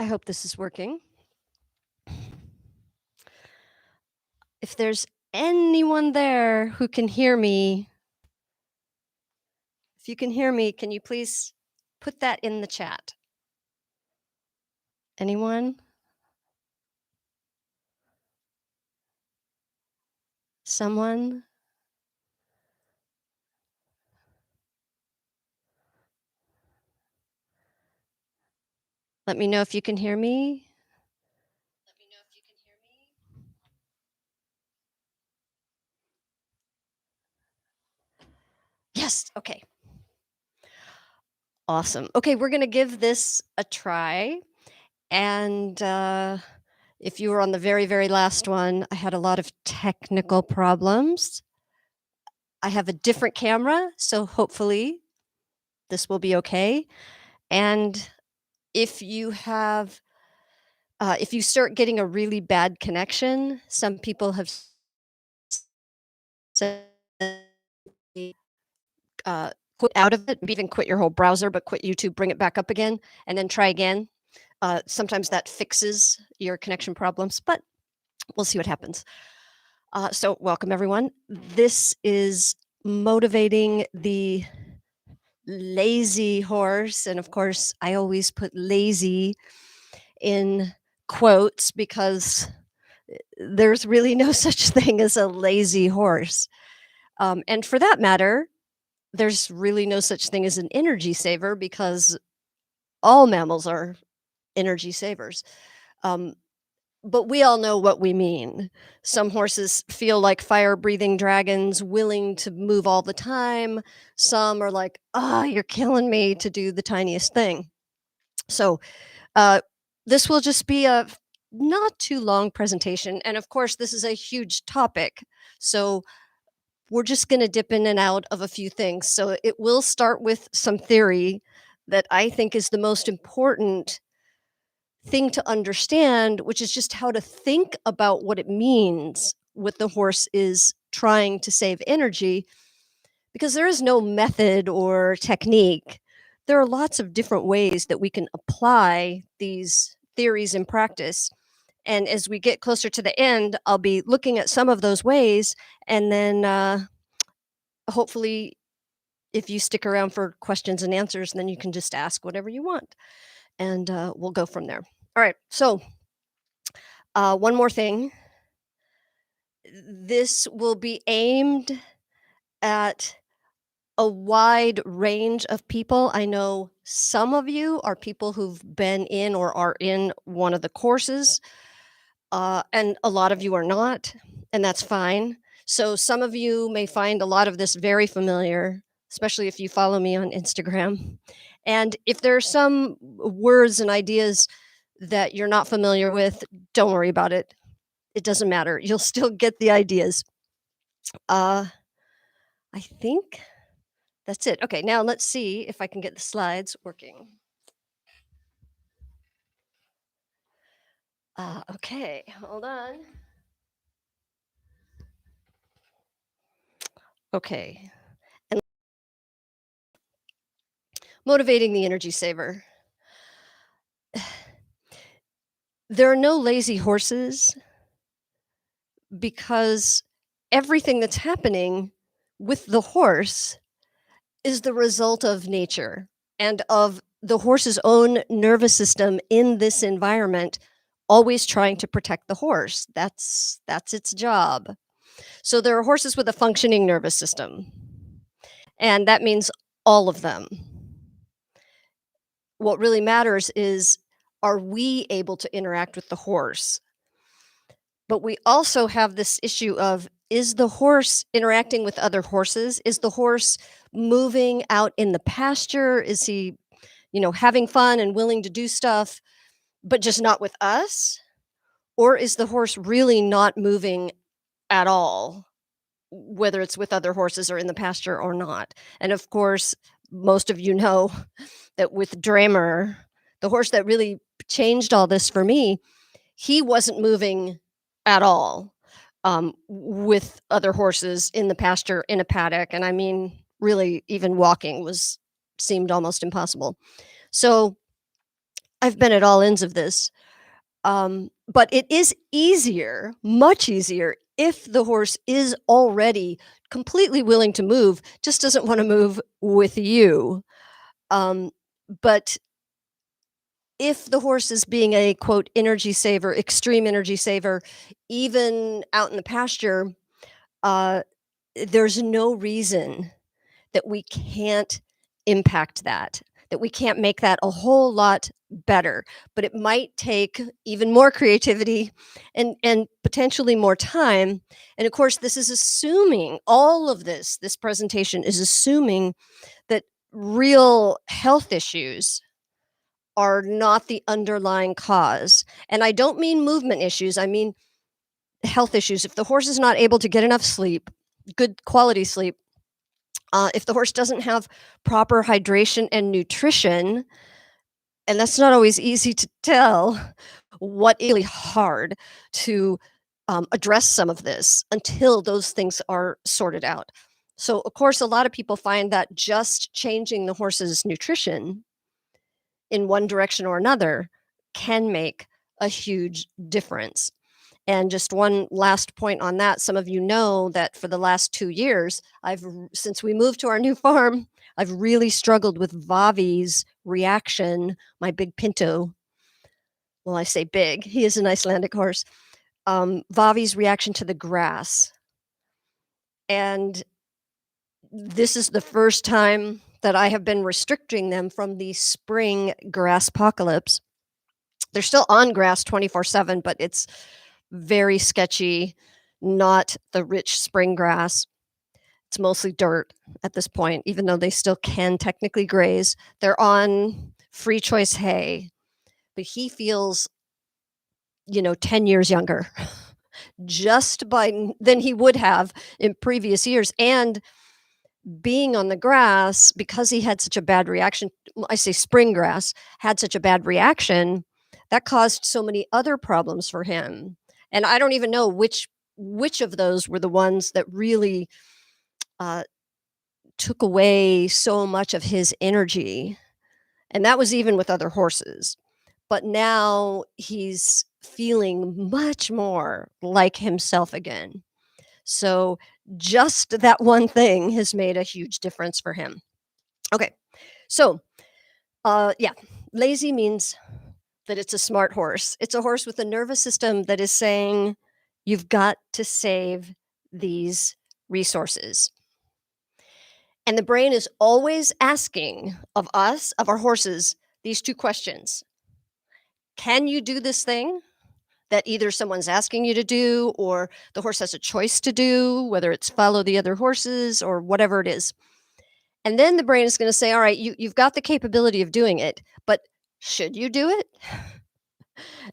I hope this is working. If there's anyone there who can hear me, if you can hear me, can you please put that in the chat? Anyone? Someone? Let me know if you can hear me. Yes, okay. Awesome. Okay, we're gonna give this a try. And if you were on the very, very last one, I had a lot of technical problems. I have a different camera, so hopefully this will be okay. And if you have if you start getting a really bad connection, some people have said, quit out of it, even quit your whole browser, but quit YouTube, bring it back up again, and then try again. Sometimes that fixes your connection problems, but we'll see what happens. So welcome everyone. This is motivating the lazy horse. And of course, I always put lazy in quotes because there's really no such thing as a lazy horse. And for that matter, there's really no such thing as an energy saver because all mammals are energy savers. Um, but we all know what we mean. Some horses feel like fire breathing dragons, willing to move all the time. Some are like, oh, you're killing me to do the tiniest thing. So uh, this will just be a not too long presentation. And of course, this is a huge topic. So we're just going to dip in and out of a few things. So it will start with some theory that I think is the most important thing to understand, which is just how to think about what it means with the horse is trying to save energy, because there is no method or technique. There are lots of different ways that we can apply these theories in practice. And as we get closer to the end, I'll be looking at some of those ways. And then hopefully, if you stick around for questions and answers, then you can just ask whatever you want. And we'll go from there. All right. So, one more thing. This will be aimed at a wide range of people. I know some of you are people who've been in or are in one of the courses, and a lot of you are not, and that's fine. So some of you may find a lot of this very familiar, especially if you follow me on Instagram. And if there are some words and ideas that you're not familiar with, don't worry about it. It doesn't matter. You'll still get the ideas. Uh, I think that's it. Okay, now let's see if I can get the slides working. Okay, hold on. Okay, and motivating the energy saver. There are no lazy horses because everything that's happening with the horse is the result of nature and of the horse's own nervous system in this environment, always trying to protect the horse. That's its job. So there are horses with a functioning nervous system, and that means all of them. What really matters is, are we able to interact with the horse? But we also have this issue of, is the horse interacting with other horses? Is the horse moving out in the pasture? Is he, having fun and willing to do stuff, but just not with us? Or is the horse really not moving at all, whether it's with other horses or in the pasture or not? And of course, most of you know that with Dramer, the horse that really changed all this for me, he wasn't moving at all with other horses in the pasture, in a paddock. And I mean, really, even walking seemed almost impossible. So I've been at all ends of this. But it is easier, much easier, if the horse is already completely willing to move, just doesn't wanna move with you. Um, but if the horse is being a, quote, "energy saver," extreme energy saver, even out in the pasture, uh, there's no reason that we can't impact that we can't make that a whole lot better. But it might take even more creativity and potentially more time. And of course, this is assuming all of this presentation is assuming that real health issues are not the underlying cause. And I don't mean movement issues, I mean health issues. If the horse is not able to get enough sleep, good quality sleep, if the horse doesn't have proper hydration and nutrition, and that's not always easy to tell, what is really hard to address some of this until those things are sorted out. So, of course, a lot of people find that just changing the horse's nutrition in one direction or another can make a huge difference. And just one last point on that, some of you know that for the last 2 years, since we moved to our new farm, I've really struggled with Vavi's reaction, my big Pinto. Well, I say big, he is an Icelandic horse. Vavi's reaction to the grass. And this is the first time that I have been restricting them from the spring grass apocalypse. They're still on grass 24/7, but it's very sketchy, not the rich spring grass. It's mostly dirt at this point, even though they still can technically graze. They're on free choice hay, but he feels, 10 years younger just than he would have in previous years. And being on the grass, because he had such a bad reaction, I say spring grass, had such a bad reaction, that caused so many other problems for him. And I don't even know which of those were the ones that really uh, took away so much of his energy. And that was even with other horses. But now he's feeling much more like himself again. So just that one thing has made a huge difference for him. Okay. So, yeah, lazy means that it's a smart horse. It's a horse with a nervous system that is saying, you've got to save these resources. And the brain is always asking of us, of our horses, these two questions. Can you do this thing that either someone's asking you to do or the horse has a choice to do, whether it's follow the other horses or whatever it is? And then the brain is going to say, all right, you've got the capability of doing it, but should you do it?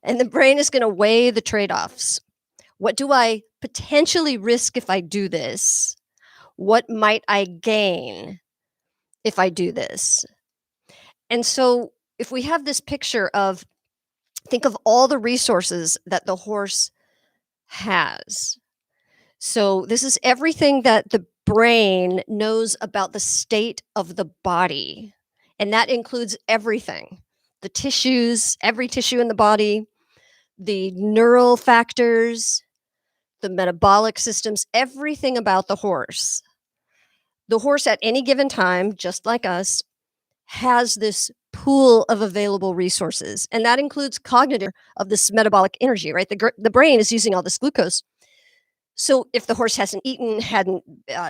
And the brain is going to weigh the trade offs. What do I potentially risk if I do this? What might I gain if I do this? And so, if we have this picture of, think of all the resources that the horse has. So, this is everything that the brain knows about the state of the body. And that includes everything, the tissues, every tissue in the body, the neural factors, the metabolic systems, everything about the horse. The horse at any given time, just like us, has this pool of available resources. And that includes cognitive of this metabolic energy, right? The brain is using all this glucose. So if the horse hasn't eaten,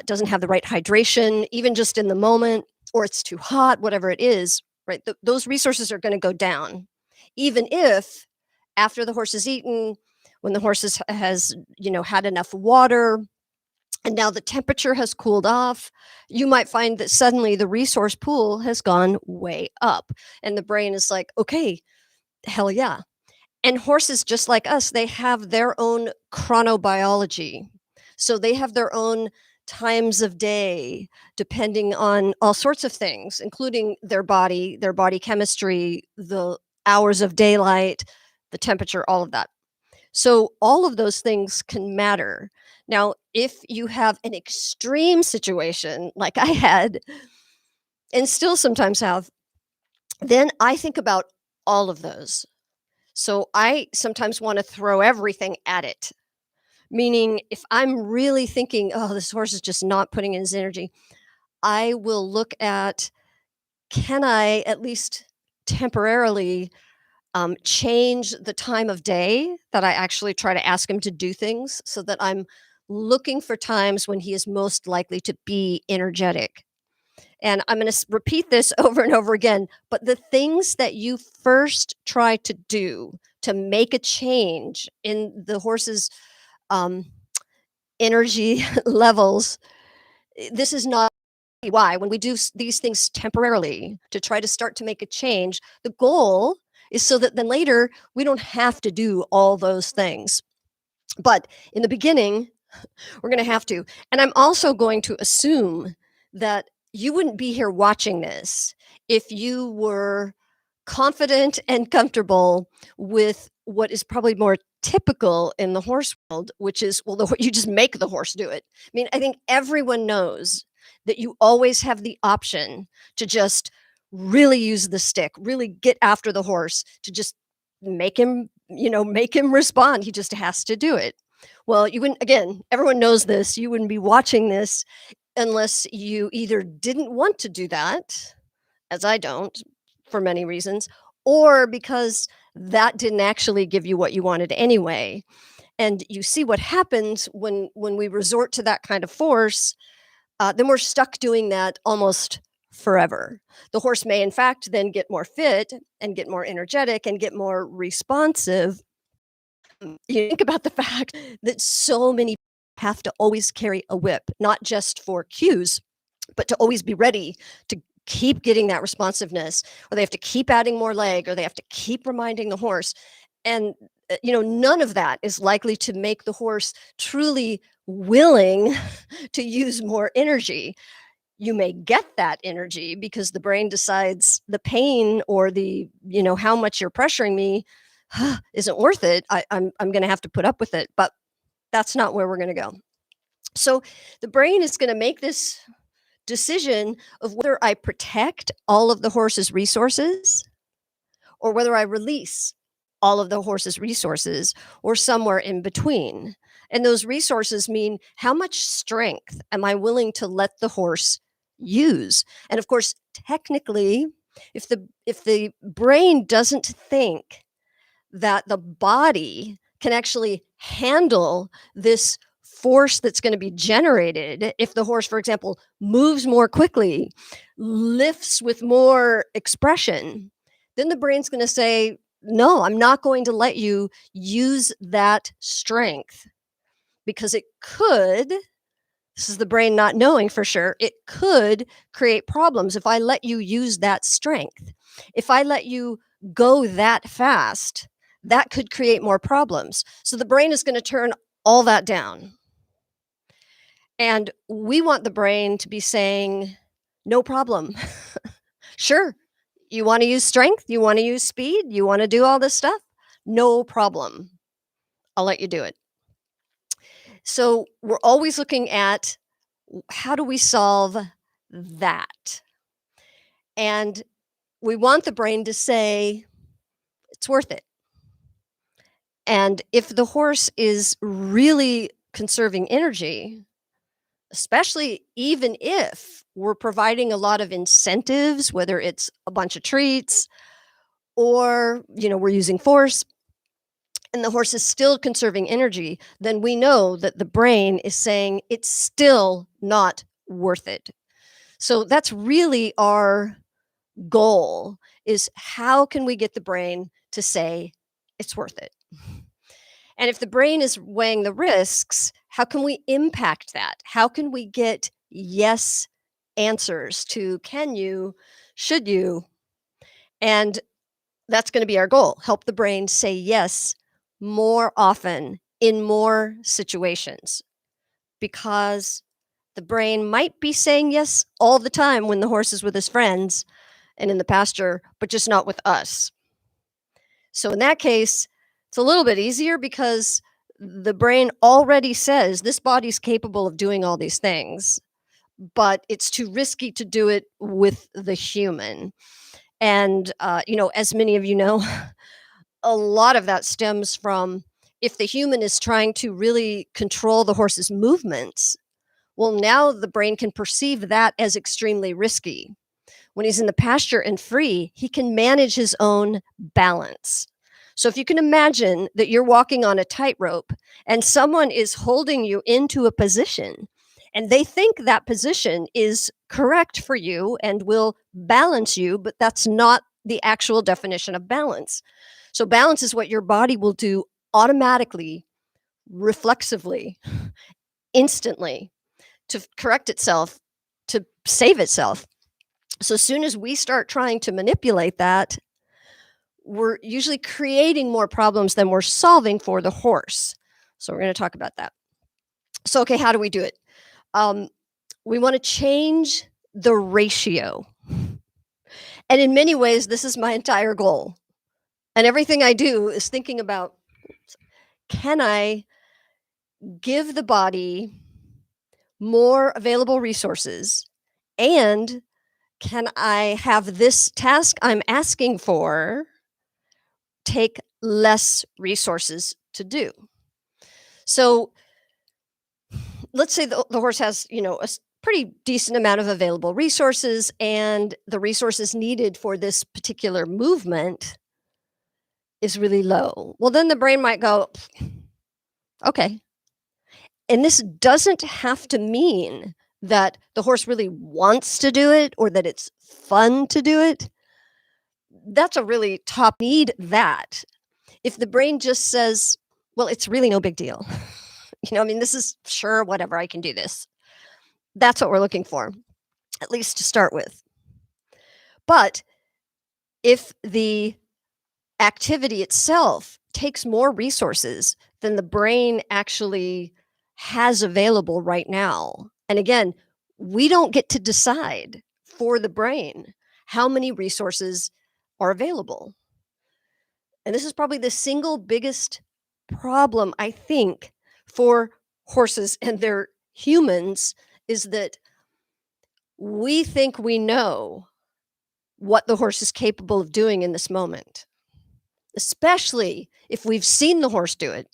doesn't have the right hydration, even just in the moment, or it's too hot, whatever it is, right? Those resources are going to go down, even if after the horse has eaten, when the horse has had enough water, and now the temperature has cooled off, you might find that suddenly the resource pool has gone way up, and the brain is like, okay, hell yeah. And horses, just like us, they have their own chronobiology. So they have their own times of day, depending on all sorts of things, including their body chemistry, the hours of daylight, the temperature, all of that. So all of those things can matter. Now, if you have an extreme situation like I had and still sometimes have, then I think about all of those. So I sometimes want to throw everything at it. Meaning, if I'm really thinking, oh, this horse is just not putting in his energy, I will look at, can I at least temporarily change the time of day that I actually try to ask him to do things, so that I'm looking for times when he is most likely to be energetic. And I'm going to repeat this over and over again, but the things that you first try to do to make a change in the horse's um, energy levels, this is not why when we do these things temporarily to try to start to make a change, the goal is so that then later we don't have to do all those things. But in the beginning, we're going to have to. And I'm also going to assume that you wouldn't be here watching this if you were confident and comfortable with what is probably more typical in the horse world, which is, well, you just make the horse do it. I mean, I think everyone knows that you always have the option to just really use the stick, really get after the horse, to just make him respond. He just has to do it. Well, you wouldn't, again, everyone knows this. You wouldn't be watching this unless you either didn't want to do that, as I don't, for many reasons, or because that didn't actually give you what you wanted anyway. And you see what happens when we resort to that kind of force, then we're stuck doing that almost forever. The horse may, in fact, then get more fit and get more energetic and get more responsive. You think about the fact that so many have to always carry a whip, not just for cues, but to always be ready to keep getting that responsiveness, or they have to keep adding more leg, or they have to keep reminding the horse. And, none of that is likely to make the horse truly willing to use more energy. You may get that energy because the brain decides the pain or how much you're pressuring me isn't worth it. I'm going to have to put up with it, but that's not where we're going to go. So the brain is going to make this decision of whether I protect all of the horse's resources or whether I release all of the horse's resources, or somewhere in between. And those resources mean, how much strength am I willing to let the horse use? And of course, technically, if the brain doesn't think that the body can actually handle this force that's going to be generated, if the horse, for example, moves more quickly, lifts with more expression, then the brain's going to say, no, I'm not going to let you use that strength, because it could, this is the brain not knowing for sure, it could create problems if I let you use that strength. If I let you go that fast, that could create more problems. So the brain is going to turn all that down. And we want the brain to be saying, no problem. Sure, you want to use strength, you want to use speed, you want to do all this stuff? No problem. I'll let you do it. So we're always looking at, how do we solve that? And we want the brain to say, it's worth it. And if the horse is really conserving energy, especially even if we're providing a lot of incentives, whether it's a bunch of treats or, we're using force, and the horse is still conserving energy, then we know that the brain is saying it's still not worth it. So that's really our goal, is how can we get the brain to say it's worth it? And if the brain is weighing the risks, how can we impact that? How can we get yes answers to can you, should you? And that's going to be our goal. Help the brain say yes more often in more situations, because the brain might be saying yes all the time when the horse is with his friends and in the pasture, but just not with us. So in that case, it's a little bit easier because the brain already says this body's capable of doing all these things, but it's too risky to do it with the human. And, as many of you know, a lot of that stems from if the human is trying to really control the horse's movements, well, now the brain can perceive that as extremely risky. When he's in the pasture and free, he can manage his own balance. So if you can imagine that you're walking on a tightrope and someone is holding you into a position and they think that position is correct for you and will balance you, but that's not the actual definition of balance. So balance is what your body will do automatically, reflexively, instantly to correct itself, to save itself. So as soon as we start trying to manipulate that, we're usually creating more problems than we're solving for the horse. So we're going to talk about that. So, okay, how do we do it? Um, we want to change the ratio. And in many ways, this is my entire goal. And everything I do is thinking about, can I give the body more available resources, and can I have this task I'm asking for take less resources to do? So let's say the horse has, pretty decent amount of available resources, and the resources needed for this particular movement is really low. Well, then the brain might go, okay. And this doesn't have to mean that the horse really wants to do it or that it's fun to do it. That's a really top need that. If the brain just says, well, it's really no big deal. This is sure, whatever, I can do this. That's what we're looking for, at least to start with. But if the activity itself takes more resources than the brain actually has available right now, and again, we don't get to decide for the brain how many resources are available. And this is probably the single biggest problem, I think, for horses and their humans, is that we think we know what the horse is capable of doing in this moment, especially if we've seen the horse do it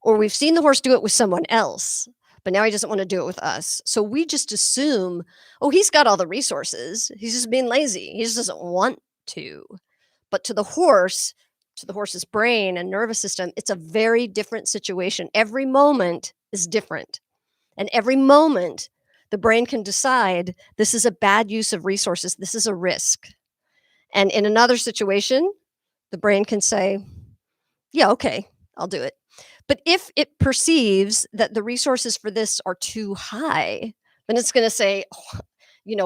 or we've seen the horse do it with someone else, but now he doesn't want to do it with us. So we just assume, oh, he's got all the resources. He's just being lazy. He just doesn't want to. But to the horse's brain and nervous system, it's a very different situation. Every moment is different. And every moment, the brain can decide this is a bad use of resources. This is a risk. And in another situation, the brain can say, yeah, okay, I'll do it. But if it perceives that the resources for this are too high, then it's going to say,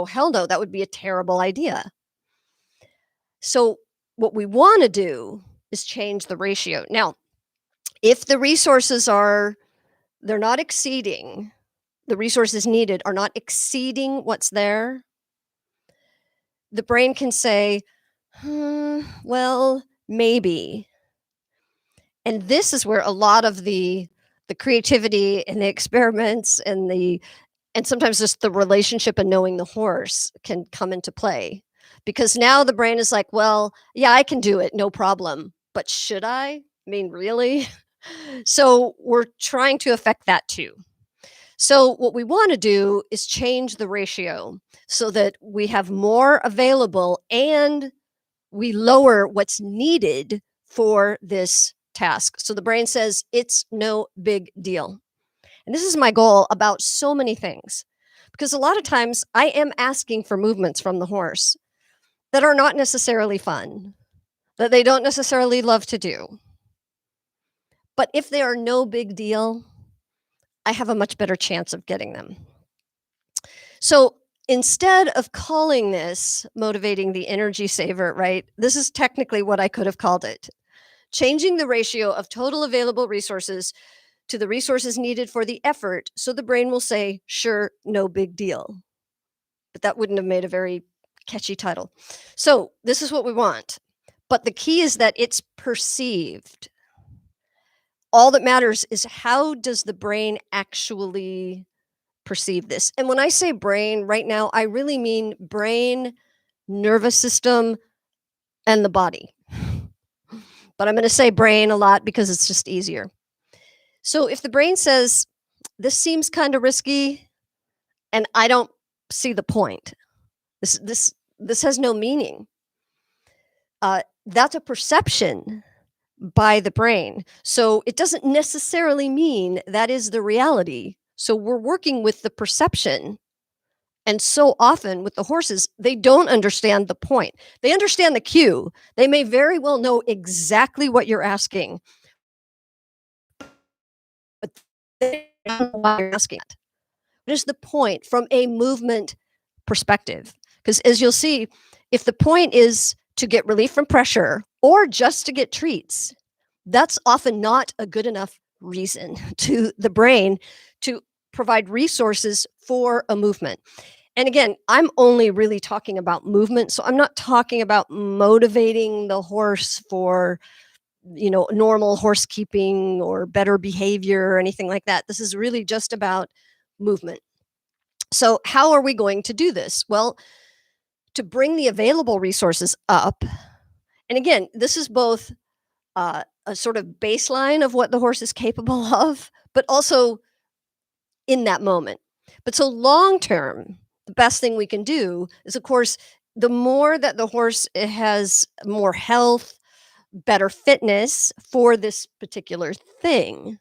hell no, that would be a terrible idea. So what we want to do is change the ratio. Now, if the resources they're not exceeding, the resources needed are not exceeding what's there, the brain can say, well, maybe. And this is where a lot of the creativity and the experiments and sometimes just the relationship and knowing the horse can come into play. Because now the brain is like, well, yeah, I can do it, no problem. But should I? I mean, really? So we're trying to affect that too. So what we want to do is change the ratio so that we have more available and we lower what's needed for this task. So the brain says it's no big deal. And this is my goal about so many things, because a lot of times I am asking for movements from the horse that are not necessarily fun, that they don't necessarily love to do. But if they are no big deal, I have a much better chance of getting them. So instead of calling this motivating the energy saver, right, this is technically what I could have called it: changing the ratio of total available resources to the resources needed for the effort, so the brain will say, sure, no big deal. But that wouldn't have made a very catchy title. So this is what we want. But the key is that it's perceived. All that matters is, how does the brain actually perceive this? And when I say brain right now, I really mean brain nervous system, and the body. But I'm going to say brain a lot because it's just easier. So if the brain says, this seems kind of risky and I don't see the point, this has no meaning. That's a perception by the brain. So it doesn't necessarily mean that is the reality. So we're working with the perception. And so often with the horses, they don't understand the point. They understand the cue. They may very well know exactly what you're asking, but they don't know why you're asking it. What is the point from a movement perspective? Because as you'll see, if the point is to get relief from pressure or just to get treats, that's often not a good enough reason to the brain to provide resources for a movement. And again, I'm only really talking about movement. So I'm not talking about motivating the horse for, normal horse keeping or better behavior or anything like that. This is really just about movement. So, how are we going to do this? Well, to bring the available resources up, and again, this is both a sort of baseline of what the horse is capable of, but also in that moment. But so long term, the best thing we can do is, of course, the more that the horse has more health, better fitness for this particular thing,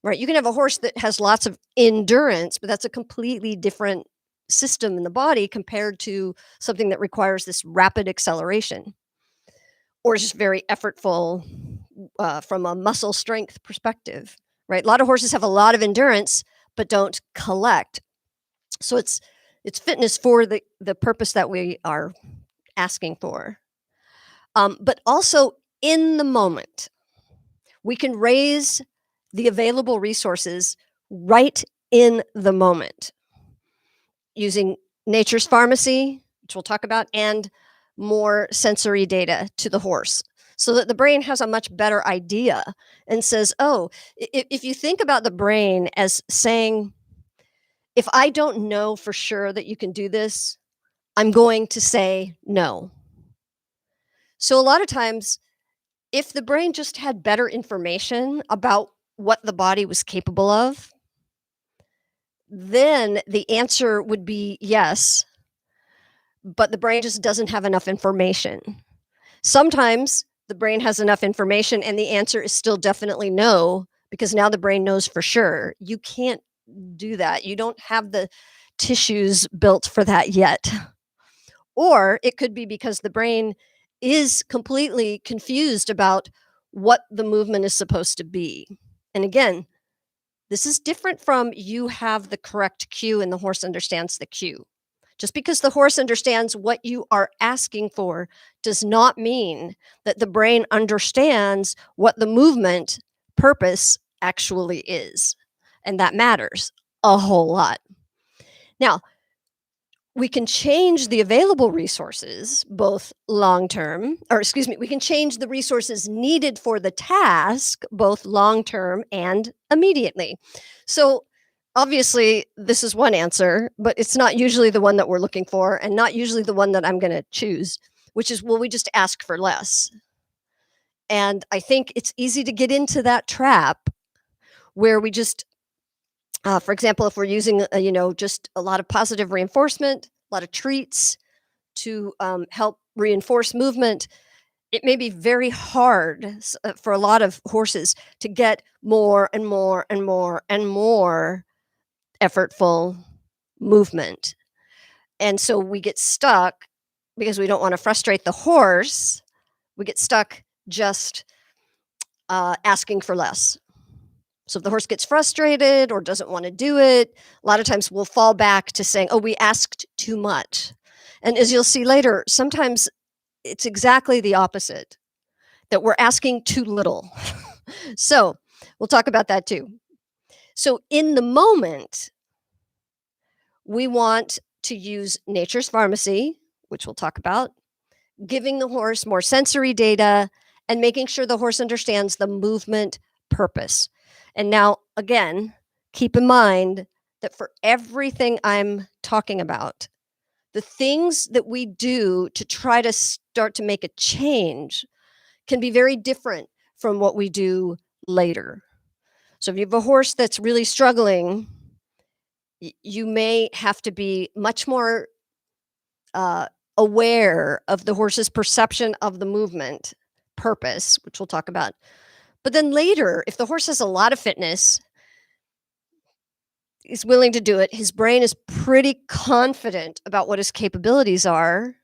right? You can have a horse that has lots of endurance, but that's a completely different system in the body compared to something that requires this rapid acceleration or is just very effortful from a muscle strength perspective, right? A lot of horses have a lot of endurance, but don't collect. So it's fitness for the purpose that we are asking for. But also in the moment, we can raise the available resources right in the moment using nature's pharmacy, which we'll talk about, and more sensory data to the horse so that the brain has a much better idea and says, oh, if you think about the brain as saying, if I don't know for sure that you can do this, I'm going to say no. So a lot of times, if the brain just had better information about what the body was capable of, then the answer would be yes, but the brain just doesn't have enough information. Sometimes the brain has enough information and the answer is still definitely no, because now the brain knows for sure. You can't do that. You don't have the tissues built for that yet. Or it could be because the brain is completely confused about what the movement is supposed to be. And again, this is different from you have the correct cue and the horse understands the cue. Just because the horse understands what you are asking for does not mean that the brain understands what the movement purpose actually is. And that matters a whole lot. Now, we can change the available resources, both long term, or excuse me, we can change the resources needed for the task, both long term and immediately. So, obviously, this is one answer, but it's not usually the one that we're looking for, and not usually the one that I'm going to choose, which is, will we just ask for less? And I think it's easy to get into that trap where we just for example, if we're using, just a lot of positive reinforcement, a lot of treats to help reinforce movement, it may be very hard for a lot of horses to get more and more and more and more effortful movement. And so we get stuck because we don't want to frustrate the horse. We get stuck just asking for less. So if the horse gets frustrated or doesn't want to do it, a lot of times we'll fall back to saying, oh, we asked too much. And as you'll see later, sometimes it's exactly the opposite, that we're asking too little. So we'll talk about that too. So in the moment, we want to use nature's pharmacy, which we'll talk about, giving the horse more sensory data and making sure the horse understands the movement purpose. And now, again, keep in mind that for everything I'm talking about, the things that we do to try to start to make a change can be very different from what we do later. So if you have a horse that's really struggling, you may have to be much more uh, aware of the horse's perception of the movement purpose, which we'll talk about. But then later, if the horse has a lot of fitness, is willing to do it, his brain is pretty confident about what his capabilities are,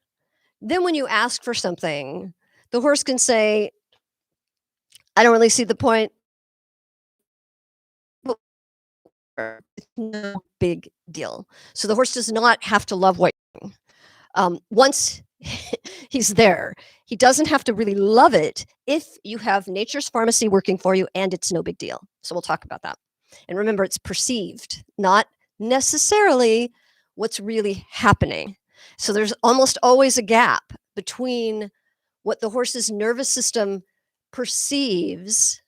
then when you ask for something, the horse can say, I don't really see the point. It's no big deal. So the horse does not have to love what you're doing. Once he's there, he doesn't have to really love it if you have nature's pharmacy working for you and it's no big deal. So we'll talk about that. And remember, it's perceived, not necessarily what's really happening. So there's almost always a gap between what the horse's nervous system perceives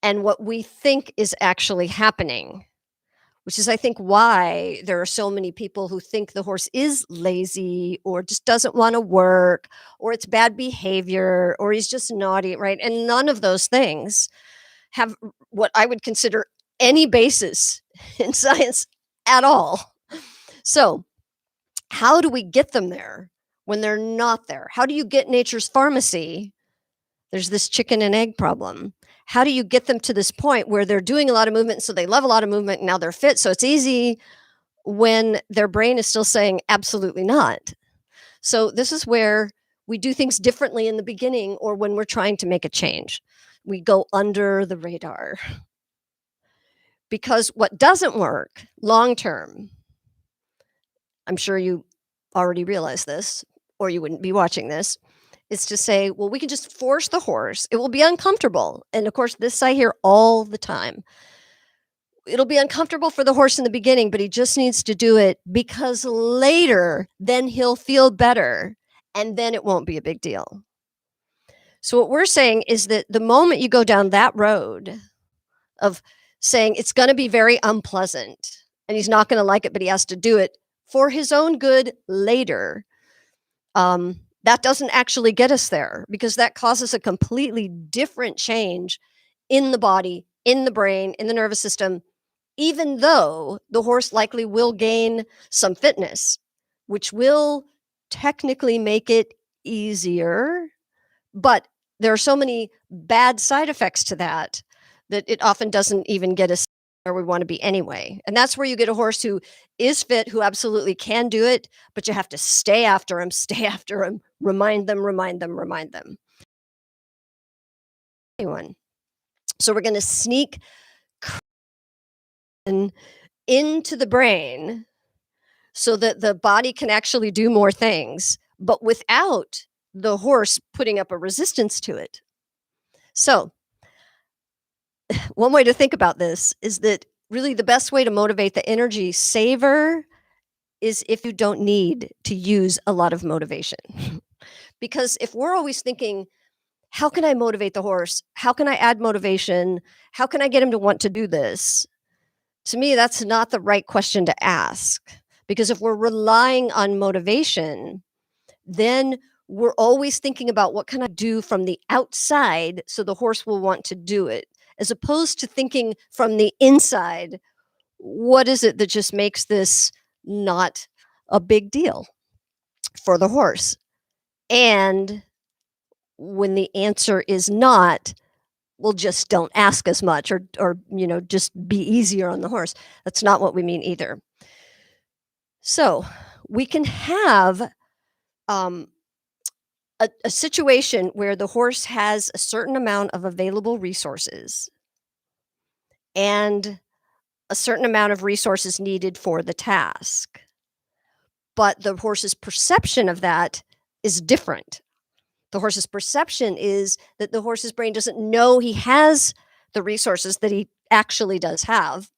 and what we think is actually happening, which is, I think, why there are so many people who think the horse is lazy or just doesn't want to work or it's bad behavior or he's just naughty, right? And none of those things have what I would consider any basis in science at all. So, how do we get them there when they're not there? How do you get nature's pharmacy? There's this chicken and egg problem. How do you get them to this point where they're doing a lot of movement, so they love a lot of movement, and now they're fit, so it's easy, when their brain is still saying, absolutely not? So this is where we do things differently in the beginning or when we're trying to make a change. We go under the radar. Because what doesn't work long term, I'm sure you already realize this, or you wouldn't be watching this, is to say, well, we can just force the horse. It will be uncomfortable. And of course, this I hear all the time. It'll be uncomfortable for the horse in the beginning, but he just needs to do it because later, then he'll feel better and then it won't be a big deal. So, what we're saying is that the moment you go down that road of saying it's going to be very unpleasant and he's not going to like it, but he has to do it for his own good later, that doesn't actually get us there because that causes a completely different change in the body, in the brain, in the nervous system, even though the horse likely will gain some fitness, which will technically make it easier. But there are so many bad side effects to that it often doesn't even get us where we want to be anyway. And that's where you get a horse who is fit, who absolutely can do it, but you have to stay after him, remind them, remind them, remind them. Anyone. So we're going to sneak into the brain so that the body can actually do more things, but without the horse putting up a resistance to it. So one way to think about this is that really the best way to motivate the energy saver is if you don't need to use a lot of motivation. Because if we're always thinking, how can I motivate the horse? How can I add motivation? How can I get him to want to do this? To me, that's not the right question to ask. Because if we're relying on motivation, then we're always thinking about what can I do from the outside so the horse will want to do it, as opposed to thinking from the inside, what is it that just makes this not a big deal for the horse? And when the answer is not, well, just don't ask as much or just be easier on the horse. That's not what we mean either. So we can have a situation where the horse has a certain amount of available resources and a certain amount of resources needed for the task. But the horse's perception of that is different. The horse's perception is that the horse's brain doesn't know he has the resources that he actually does have,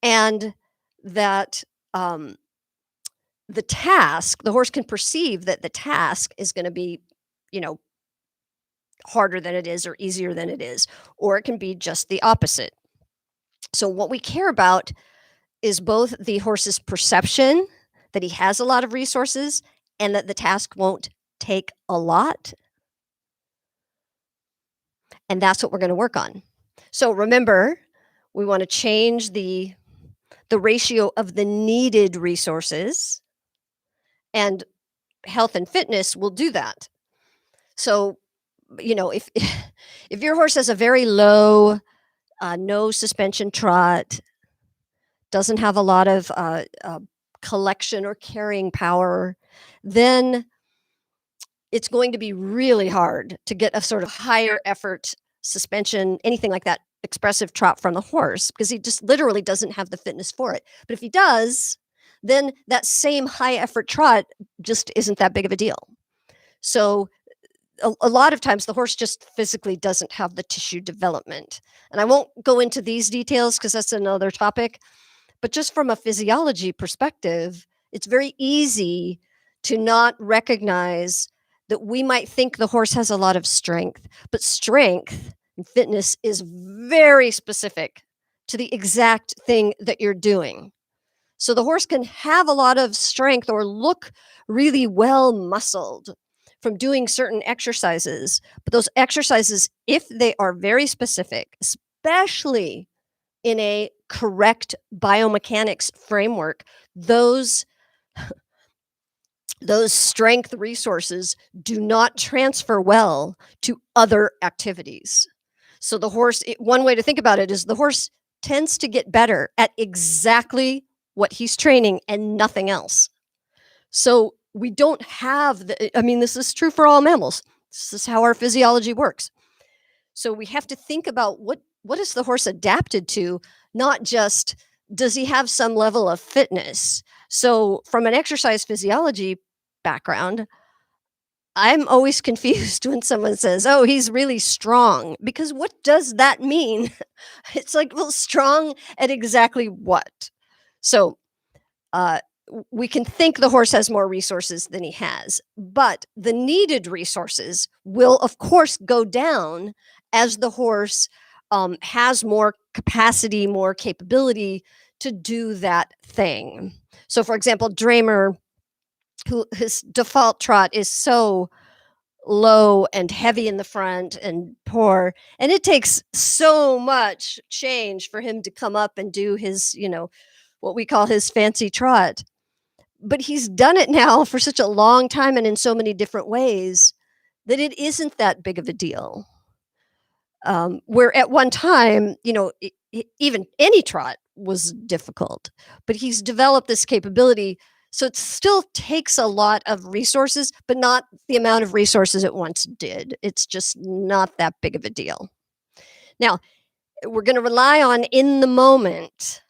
and that the horse can perceive that the task is going to be, harder than it is or easier than it is, or it can be just the opposite. So what we care about is both the horse's perception that he has a lot of resources and that the task won't take a lot. And that's what we're going to work on. So remember, we want to change the ratio of the needed resources, and health and fitness will do that. So, if if your horse has a very low no suspension trot, doesn't have a lot of collection or carrying power, then it's going to be really hard to get a sort of higher effort suspension, anything like that, expressive trot from the horse, because he just literally doesn't have the fitness for it. But if he does, then that same high effort trot just isn't that big of a deal. So a lot of times the horse just physically doesn't have the tissue development. And I won't go into these details because that's another topic. But just from a physiology perspective, it's very easy to not recognize that we might think the horse has a lot of strength, but strength and fitness is very specific to the exact thing that you're doing. So the horse can have a lot of strength or look really well muscled from doing certain exercises, but those exercises, if they are very specific, especially in a correct biomechanics framework, those strength resources do not transfer well to other activities. So the horse, one way to think about it is the horse tends to get better at exactly what he's training and nothing else. So we don't have this is true for all mammals. This is how our physiology works. So we have to think about what is the horse adapted to, not just does he have some level of fitness. So from an exercise physiology background, I'm always confused when someone says, "Oh, he's really strong," because what does that mean? It's like, well, strong at exactly what? So uh, we can think the horse has more resources than he has, but the needed resources will, of course, go down as the horse has more capacity, more capability to do that thing. So, for example, Dramer, who his default trot is so low and heavy in the front and poor, and it takes so much change for him to come up and do his, what we call his fancy trot. But he's done it now for such a long time and in so many different ways that it isn't that big of a deal. Where at one time, even any trot was difficult, but he's developed this capability. So it still takes a lot of resources, but not the amount of resources it once did. It's just not that big of a deal. Now, we're going to rely on in the moment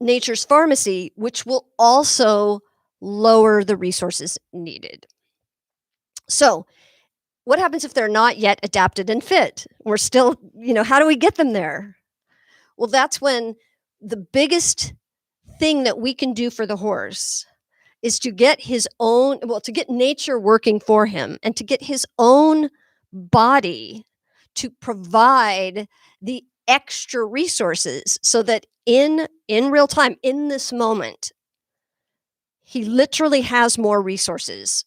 nature's pharmacy, which will also lower the resources needed. So what happens if they're not yet adapted and fit? We're still, how do we get them there? Well, that's when the biggest thing that we can do for the horse is to get to get nature working for him and to get his own body to provide the extra resources so that in real time, in this moment, he literally has more resources,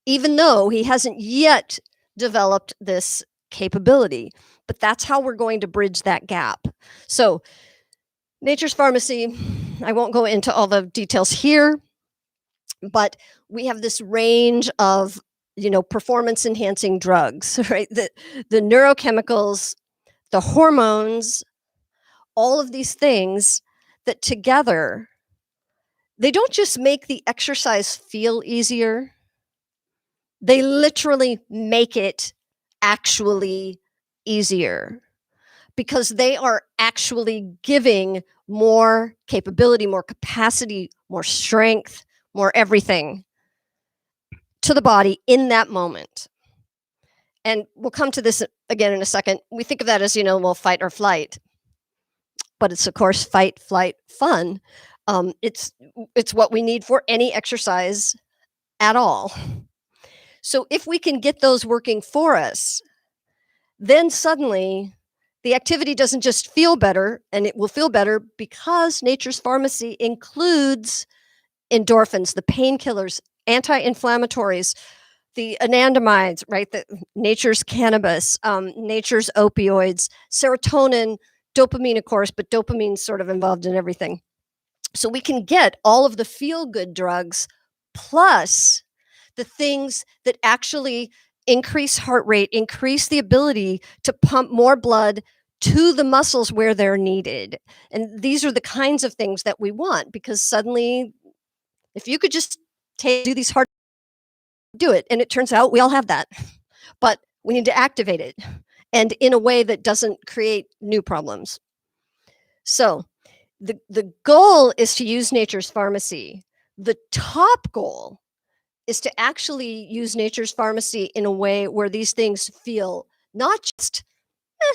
even though he hasn't yet developed this capability. But that's how we're going to bridge that gap. So nature's pharmacy, I won't go into all the details here, but we have this range of performance enhancing drugs, right? The neurochemicals, the hormones, all of these things that together, they don't just make the exercise feel easier, they literally make it actually easier, because they are actually giving more capability, more capacity, more strength, more everything to the body in that moment. And we'll come to this again in a second. We think of that as, fight or flight, but it's of course fight, flight, fun. It's what we need for any exercise at all. So if we can get those working for us, then suddenly The activity doesn't just feel better, and it will feel better because nature's pharmacy includes endorphins, the painkillers, anti-inflammatories, the anandamides, right? The nature's cannabis, nature's opioids, serotonin, dopamine, of course, but dopamine's sort of involved in everything. So we can get all of the feel-good drugs plus the things that actually increase heart rate, increase the ability to pump more blood to the muscles where they're needed. And these are the kinds of things that we want because suddenly, if you could just do these hard, do it. And it turns out we all have that, but we need to activate it and in a way that doesn't create new problems. So the goal is to use nature's pharmacy. The top goal is to actually use nature's pharmacy in a way where these things feel not just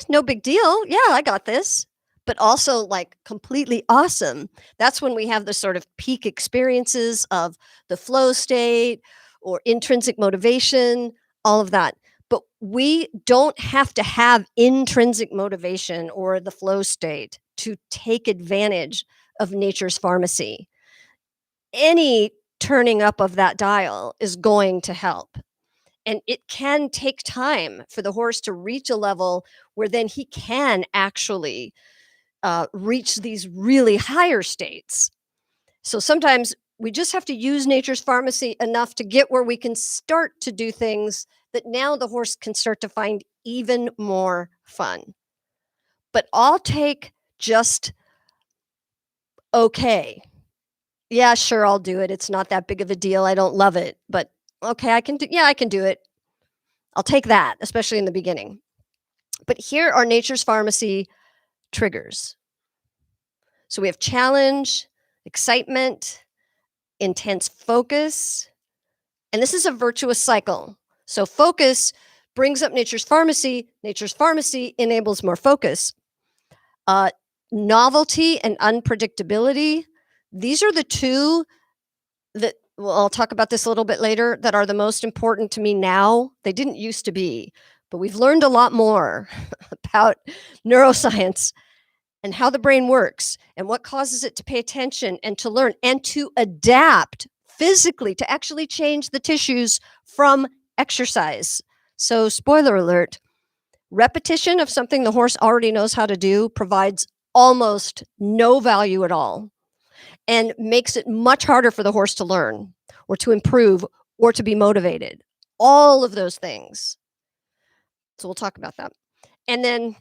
no big deal. Yeah, I got this. But also like completely awesome. That's when we have the sort of peak experiences of the flow state or intrinsic motivation, all of that. But we don't have to have intrinsic motivation or the flow state to take advantage of nature's pharmacy. Any turning up of that dial is going to help. And it can take time for the horse to reach a level where then he can actually reach these really higher states. So sometimes we just have to use nature's pharmacy enough to get where we can start to do things that now the horse can start to find even more fun. But I'll take just okay. Yeah, sure, I'll do it. It's not that big of a deal. I don't love it, but okay, I can do, yeah, I can do it. I'll take that, especially in the beginning. But here are nature's pharmacy triggers. So we have challenge, excitement, intense focus, and this is a virtuous cycle. So focus brings up nature's pharmacy enables more focus. Novelty and unpredictability, these are the two that, well, I'll talk about this a little bit later, that are the most important to me now. They didn't used to be, but we've learned a lot more about neuroscience and how the brain works and what causes it to pay attention and to learn and to adapt physically, to actually change the tissues from exercise. So, spoiler alert, repetition of something the horse already knows how to do provides almost no value at all and makes it much harder for the horse to learn or to improve or to be motivated. All of those things. So we'll talk about that. And then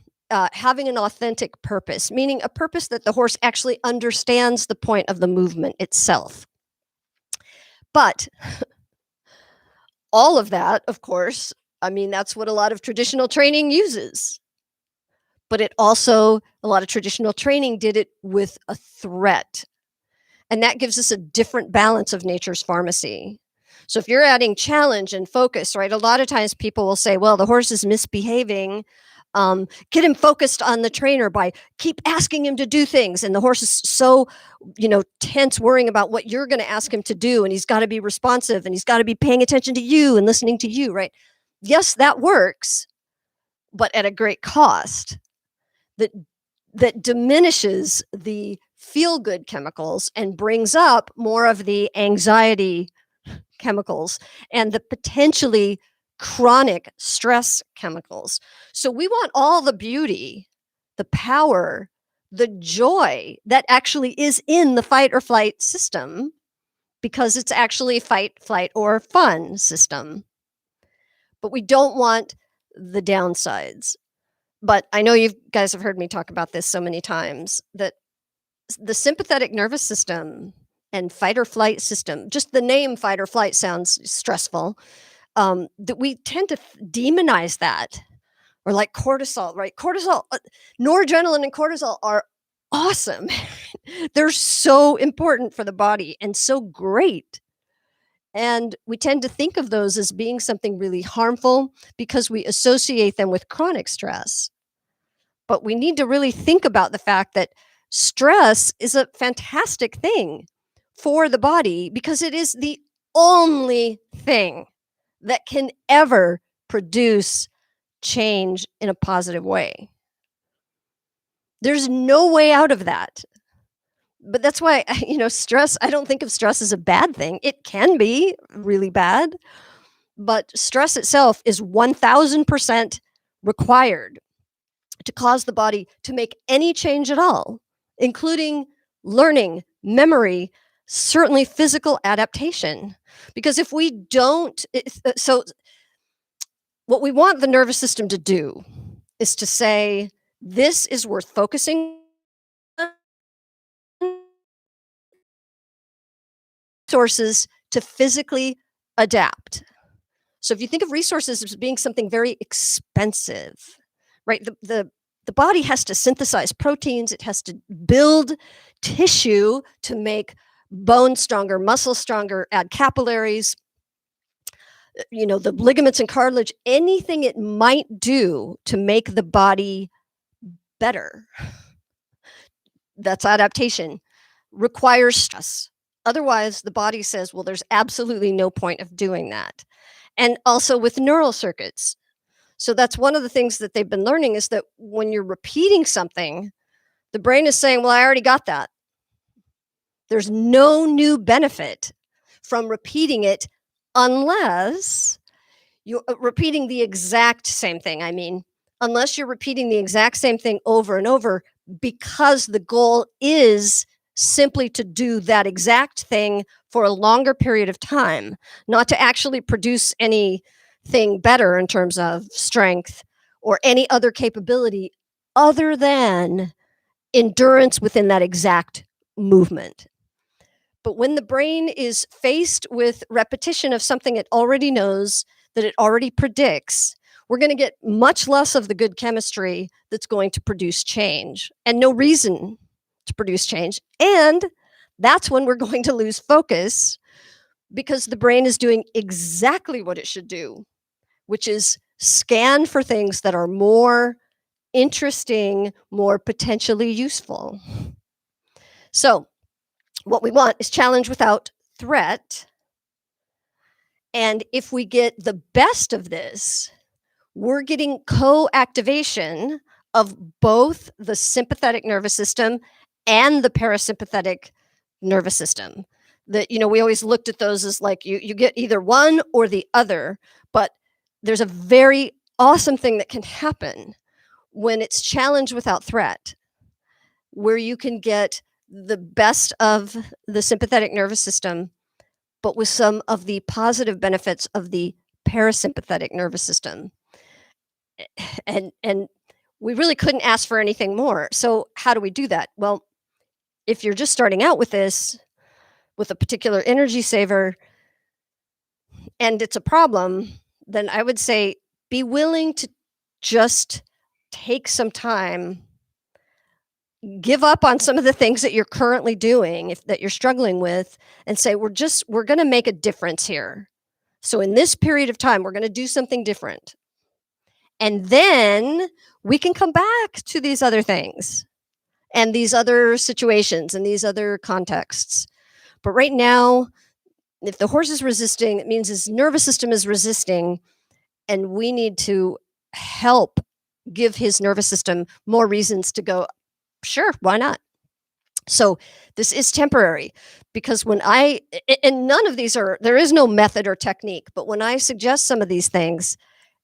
having an authentic purpose, meaning a purpose that the horse actually understands the point of the movement itself. But all of that, of course, I mean, that's what a lot of traditional training uses. But it also, a lot of traditional training did it with a threat. And that gives us a different balance of nature's pharmacy. So if you're adding challenge and focus, right, a lot of times people will say, well, the horse is misbehaving. Get him focused on the trainer by keep asking him to do things. And the horse is so, tense worrying about what you're going to ask him to do. And he's got to be responsive and he's got to be paying attention to you and listening to you, right? Yes, that works, but at a great cost that diminishes the feel-good chemicals and brings up more of the anxiety chemicals and the potentially chronic stress chemicals. So we want all the beauty, the power, the joy that actually is in the fight or flight system because it's actually fight, flight, or fun system. But we don't want the downsides. But I know you guys have heard me talk about this so many times that the sympathetic nervous system and fight or flight system, just the name fight or flight sounds stressful, that we tend to demonize that. Or like cortisol, right? Cortisol, noradrenaline and cortisol are awesome. They're so important for the body and so great. And we tend to think of those as being something really harmful because we associate them with chronic stress. But we need to really think about the fact that stress is a fantastic thing for the body because it is the only thing that can ever produce change in a positive way. There's no way out of that. But that's why, stress, I don't think of stress as a bad thing. It can be really bad, but stress itself is 1000% required to cause the body to make any change at all, including learning, memory, certainly physical adaptation. Because if we don't, so what we want the nervous system to do is to say, this is worth focusing on, resources to physically adapt. So if you think of resources as being something very expensive, right? The body has to synthesize proteins, it has to build tissue to make bone stronger, muscle stronger, add capillaries, the ligaments and cartilage, anything it might do to make the body better. That's adaptation, requires stress. Otherwise, the body says, well, there's absolutely no point of doing that. And also with neural circuits. So that's one of the things that they've been learning, is that when you're repeating something, the brain is saying, well, I already got that. There's no new benefit from repeating it unless you're repeating the exact same thing. I mean, unless you're repeating the exact same thing over and over, because the goal is simply to do that exact thing for a longer period of time, not to actually produce anything better in terms of strength or any other capability other than endurance within that exact movement. But when the brain is faced with repetition of something it already knows, that it already predicts, we're going to get much less of the good chemistry that's going to produce change, and no reason to produce change. And that's when we're going to lose focus, because the brain is doing exactly what it should do, which is scan for things that are more interesting, more potentially useful. So what we want is challenge without threat. And if we get the best of this, we're getting co-activation of both the sympathetic nervous system and the parasympathetic nervous system. That, we always looked at those as like you get either one or the other, but there's a very awesome thing that can happen when it's challenge without threat, where you can get the best of the sympathetic nervous system, but with some of the positive benefits of the parasympathetic nervous system. And we really couldn't ask for anything more. So how do we do that? Well, if you're just starting out with this, with a particular energy saver, and it's a problem, then I would say be willing to just take some time, give up on some of the things that you're currently doing, that you're struggling with, and say, we're going to make a difference here. So in this period of time, we're going to do something different. And then we can come back to these other things and these other situations and these other contexts. But right now, if the horse is resisting, it means his nervous system is resisting, and we need to help give his nervous system more reasons to go, sure, why not? So this is temporary, because and none of these there is no method or technique, but when I suggest some of these things,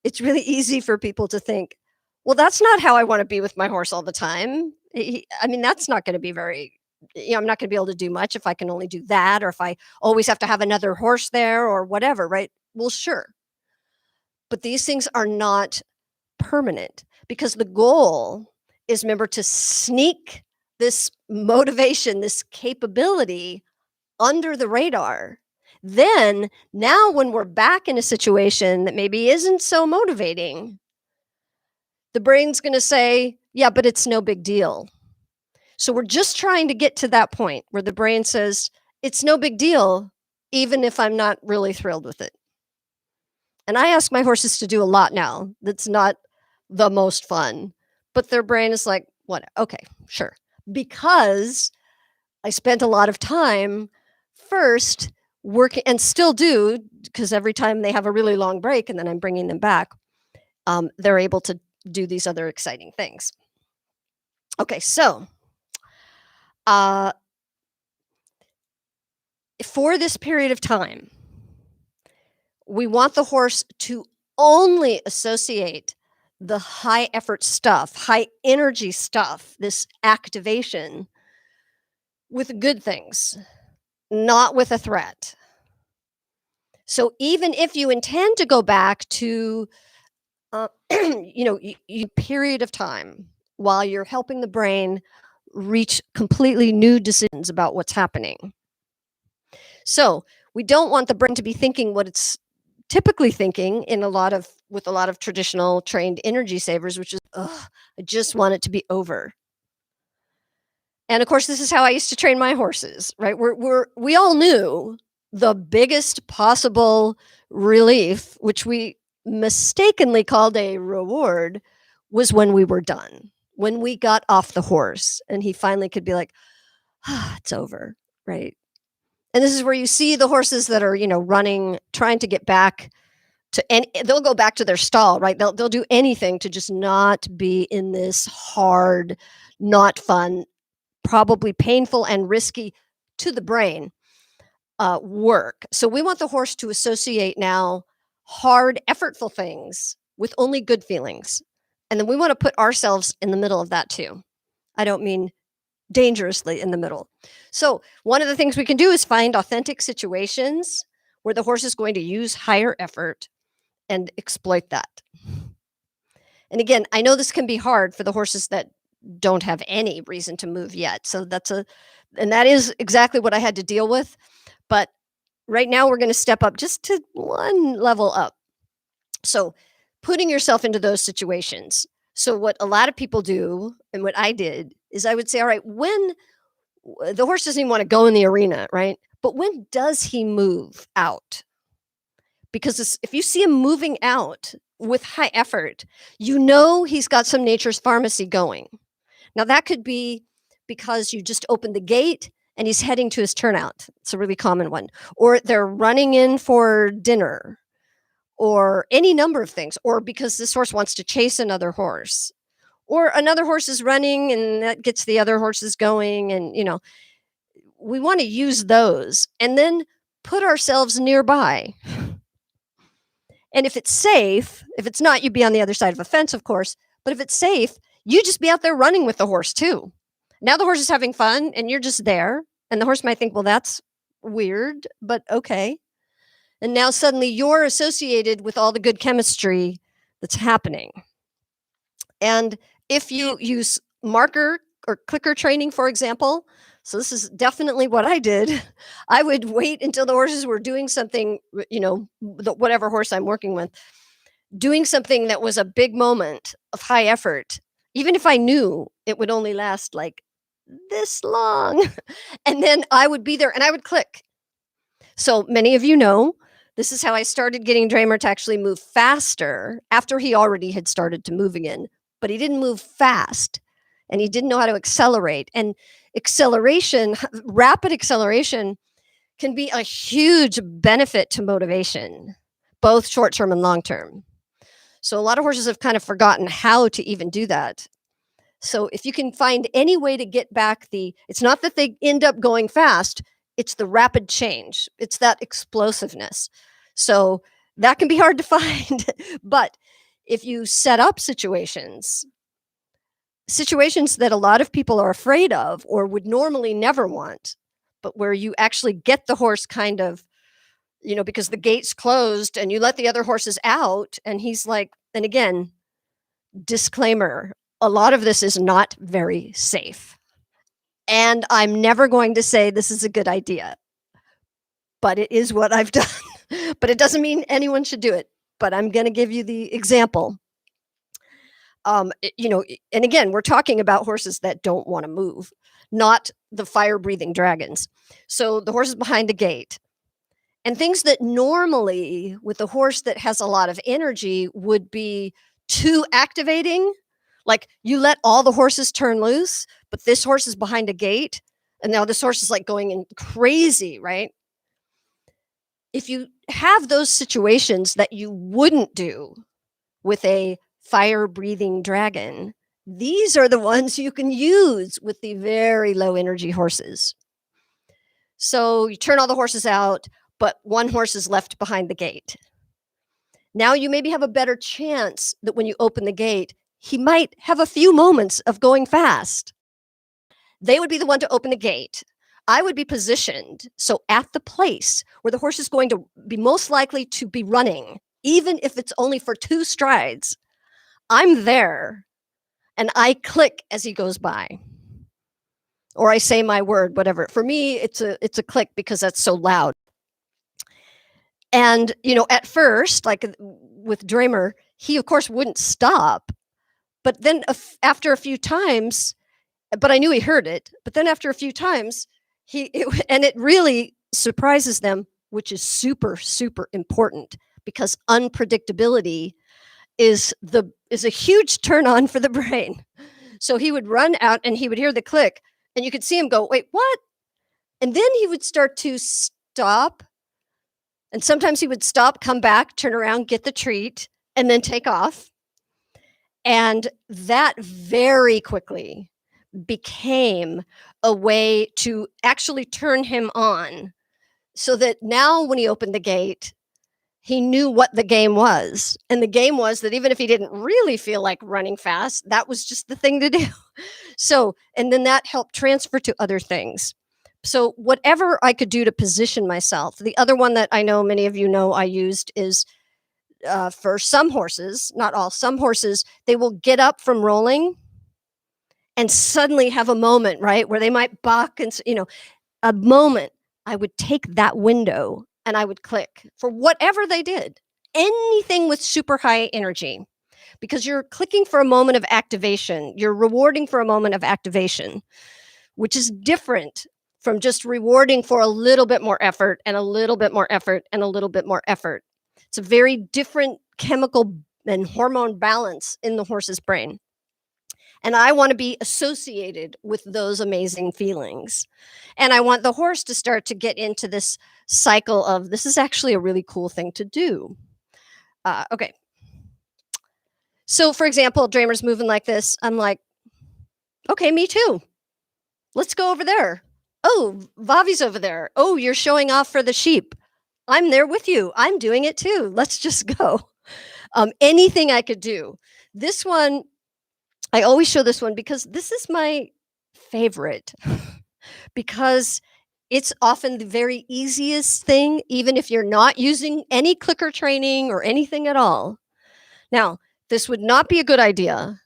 it's really easy for people to think, well, that's not how I want to be with my horse all the time. I mean, that's not going to be I'm not going to be able to do much if I can only do that, or if I always have to have another horse there or whatever, right? Well, sure. But these things are not permanent, because the goal is, remember, to sneak this motivation, this capability under the radar. Then now when we're back in a situation that maybe isn't so motivating, the brain's going to say, yeah, but it's no big deal. So we're just trying to get to that point where the brain says, it's no big deal, even if I'm not really thrilled with it. And I ask my horses to do a lot now that's not the most fun, but their brain is like, what? Okay, sure. Because I spent a lot of time first working, and still do, because every time they have a really long break and then I'm bringing them back, they're able to do these other exciting things. Okay, so uh, for this period of time, we want the horse to only associate the high effort stuff, high energy stuff, this activation with good things, not with a threat. So even if you intend to go back to, period of time while you're helping the brain reach completely new decisions about what's happening. So we don't want the brain to be thinking what it's typically thinking with a lot of traditional trained energy savers, which is, "Ugh, I just want it to be over." And of course, this is how I used to train my horses, right? We all knew the biggest possible relief, which we mistakenly called a reward, was when we were done, when we got off the horse and he finally could be like, "Ah, it's over," right? And this is where you see the horses that are, running, trying to get back to, and they'll go back to their stall, right? They'll do anything to just not be in this hard, not fun, probably painful and risky to the brain work. So we want the horse to associate now hard, effortful things with only good feelings. And then we want to put ourselves in the middle of that too. I don't mean dangerously in the middle. So one of the things we can do is find authentic situations where the horse is going to use higher effort and exploit that. And again, I know this can be hard for the horses that don't have any reason to move yet. So that is exactly what I had to deal with. But right now we're going to step up just to one level up. So putting yourself into those situations. So what a lot of people do and what I did is I would say, all right, when the horse doesn't even want to go in the arena, right? But when does he move out? Because if you see him moving out with high effort, he's got some nature's pharmacy going. Now, that could be because you just opened the gate and he's heading to his turnout. It's a really common one. Or they're running in for dinner, or any number of things, or because this horse wants to chase another horse, or another horse is running and that gets the other horses going. And, we want to use those and then put ourselves nearby. And if it's safe, if it's not, you'd be on the other side of a fence, of course. But if it's safe, you just be out there running with the horse too. Now the horse is having fun and you're just there. And the horse might think, well, that's weird, but okay. And now suddenly you're associated with all the good chemistry that's happening. And if you use marker or clicker training, for example, so this is definitely what I did. I would wait until the horses were doing something, whatever horse I'm working with, doing something that was a big moment of high effort, even if I knew it would only last like this long. And then I would be there and I would click. So many of you know, this is how I started getting Dramer to actually move faster after he already had started to move again, but he didn't move fast and he didn't know how to accelerate. And rapid acceleration can be a huge benefit to motivation, both short-term and long-term. So a lot of horses have kind of forgotten how to even do that. So if you can find any way to get back it's not that they end up going fast, it's the rapid change. It's that explosiveness. So that can be hard to find. But if you set up situations that a lot of people are afraid of or would normally never want, but where you actually get the horse kind of, because the gate's closed and you let the other horses out and he's like, and again, disclaimer, a lot of this is not very safe. And I'm never going to say this is a good idea, but it is what I've done. But it doesn't mean anyone should do it. But I'm going to give you the example. And again, we're talking about horses that don't want to move, not the fire-breathing dragons. So the horse is behind the gate. And things that normally, with a horse that has a lot of energy, would be too activating, like you let all the horses turn loose, but this horse is behind a gate, and now this horse is like going in crazy, right? If you have those situations that you wouldn't do with a fire-breathing dragon, These are the ones you can use with the very low energy horses. So you turn all the horses out, but one horse is left behind the gate. Now you maybe have a better chance that when you open the gate, he might have a few moments of going fast. They would be the one to open the gate. I would be positioned so at the place where the horse is going to be most likely to be running, even if it's only for 2 strides, I'm there and I click as he goes by. Or I say my word, whatever. For me, it's a click because that's so loud. And, at first, like with Dramer, he of course wouldn't stop. But then after a few times, but I knew he heard it, but then after a few times, and it really surprises them, which is super, super important because unpredictability is a huge turn on for the brain. So he would run out and he would hear the click and you could see him go, wait, what? And then he would start to stop. And sometimes he would stop, come back, turn around, get the treat, and then take off. And that very quickly became a way to actually turn him on so that now when he opened the gate, he knew what the game was. And the game was that even if he didn't really feel like running fast, that was just the thing to do. So, and then that helped transfer to other things. So whatever I could do to position myself. The other one that I know many of you know I used is for some horses, not all, some horses, they will get up from rolling and suddenly have a moment, right, where they might buck and, a moment. I would take that window and I would click for whatever they did, anything with super high energy, because you're clicking for a moment of activation. You're rewarding for a moment of activation, which is different from just rewarding for a little bit more effort and a little bit more effort and a little bit more effort. It's a very different chemical and hormone balance in the horse's brain. And I want to be associated with those amazing feelings. And I want the horse to start to get into this cycle of this is actually a really cool thing to do. Okay. So, for example, Dramer's moving like this. I'm like, okay, me too. Let's go over there. Oh, Vavi's over there. Oh, you're showing off for the sheep. I'm there with you. I'm doing it too. Let's just go. Anything I could do. This one, I always show this one because this is my favorite because it's often the very easiest thing, even if you're not using any clicker training or anything at all. Now, this would not be a good idea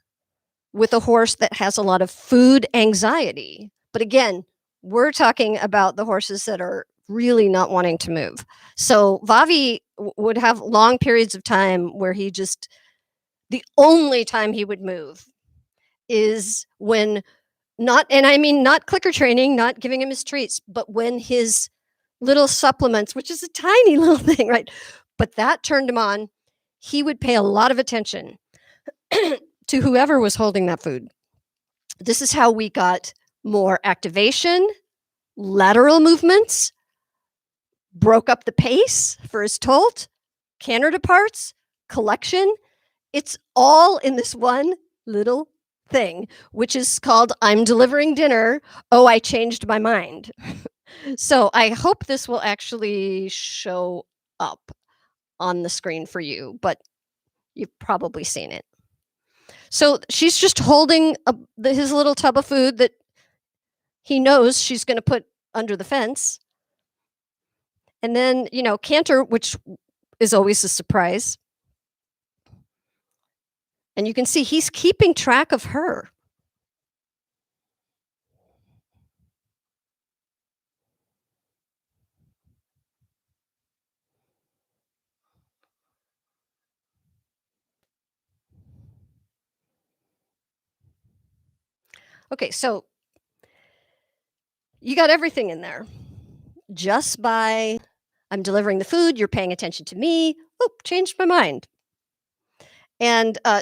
with a horse that has a lot of food anxiety. But again, we're talking about the horses that are really not wanting to move. So Vavi would have long periods of time where the only time he would move is when not clicker training, not giving him his treats, but when his little supplements, which is a tiny little thing, right? But that turned him on. He would pay a lot of attention to whoever was holding that food. This is how we got more activation, lateral movements, broke up the pace for his tolt, canter departs, collection. It's all in this one little thing, which is called I'm delivering dinner. Oh, I changed my mind. So I hope this will actually show up on the screen for you, but you've probably seen it. So she's just holding his little tub of food that he knows she's going to put under the fence. And then, canter, which is always a surprise. And you can see he's keeping track of her. Okay, so you got everything in there. Just by I'm delivering the food, you're paying attention to me. Oop, changed my mind. And a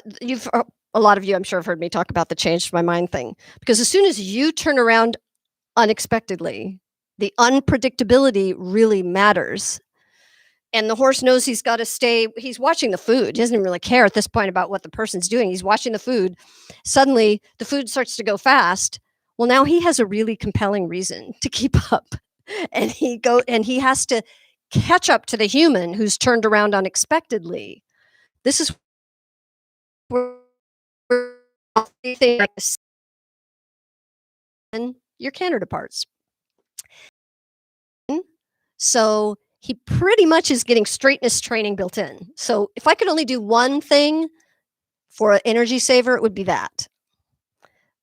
lot of you, I'm sure, have heard me talk about the changed my mind thing. Because as soon as you turn around unexpectedly, the unpredictability really matters. and the horse knows he's watching the food. He doesn't really care at this point about what the person's doing. He's watching the food. Suddenly, the food starts to go fast. Well, now he has a really compelling reason to keep up. And he has to catch up to the human who's turned around unexpectedly. This is where anything like this, your canter departs. So he pretty much is getting straightness training built in. So if I could only do one thing for an energy saver, it would be that.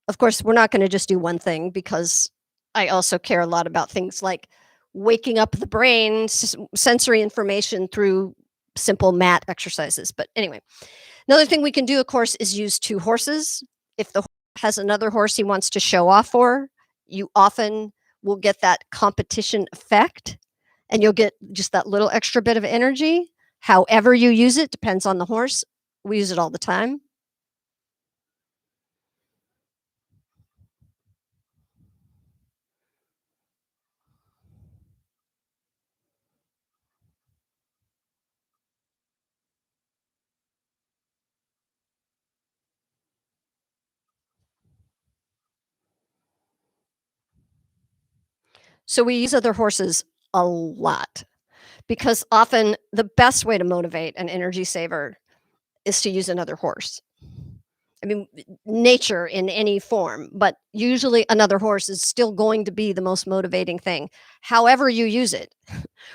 Of course, we're not going to just do one thing because I also care a lot about things like waking up the brain, sensory information through simple mat exercises. But anyway, another thing we can do, of course, is use two horses. If the horse has another horse he wants to show off for, you often will get that competition effect and you'll get just that little extra bit of energy. However you use it depends on the horse. We use it all the time. So we use other horses a lot because often the best way to motivate an energy saver is to use another horse. I mean, nature in any form, but usually another horse is still going to be the most motivating thing. However you use it,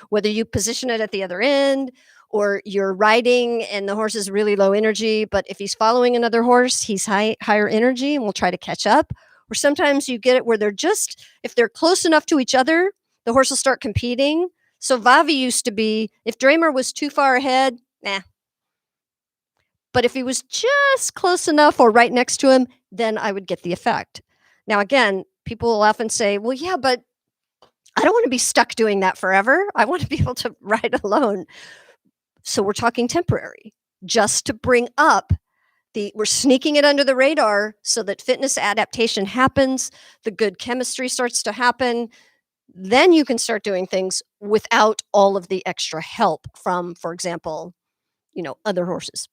whether you position it at the other end or you're riding and the horse is really low energy, but if he's following another horse, he's higher energy and will try to catch up. Or sometimes you get it where if they're close enough to each other, the horse will start competing. So Vavi used to be, if Dramer was too far ahead, nah. But if he was just close enough or right next to him, then I would get the effect. Now, again, people will often say, well, yeah, but I don't want to be stuck doing that forever. I want to be able to ride alone. So we're talking temporary, just to bring up we're sneaking it under the radar so that fitness adaptation happens, the good chemistry starts to happen. Then you can start doing things without all of the extra help from, for example, other horses.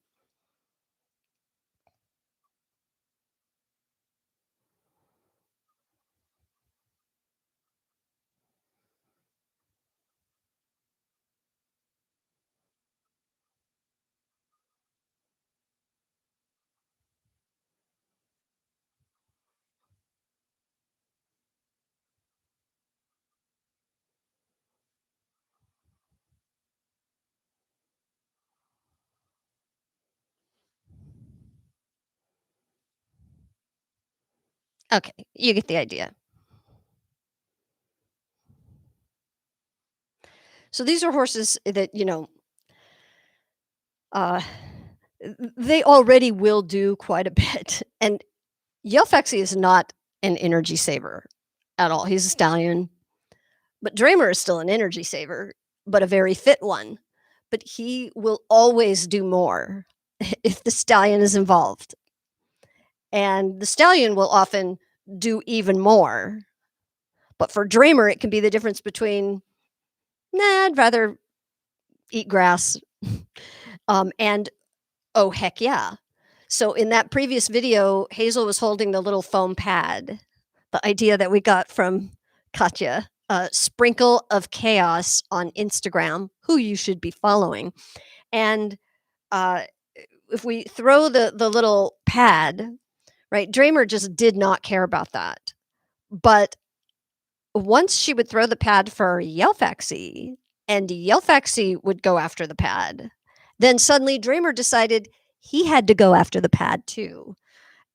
Okay, you get the idea. So these are horses that, uh, they already will do quite a bit. And Yelfaxi is not an energy saver at all. He's a stallion, but Dramer is still an energy saver, but a very fit one. But he will always do more if the stallion is involved. And the stallion will often do even more. But for Dramer, it can be the difference between, nah, I'd rather eat grass and oh, heck yeah. So in that previous video, Hazel was holding the little foam pad, the idea that we got from Katya, Sprinkle of Chaos on Instagram, who you should be following. And uh, if we throw the little pad, right, Dramer just did not care about that. But once she would throw the pad for Yelfaxi, and Yelfaxi would go after the pad, then suddenly Dramer decided he had to go after the pad too.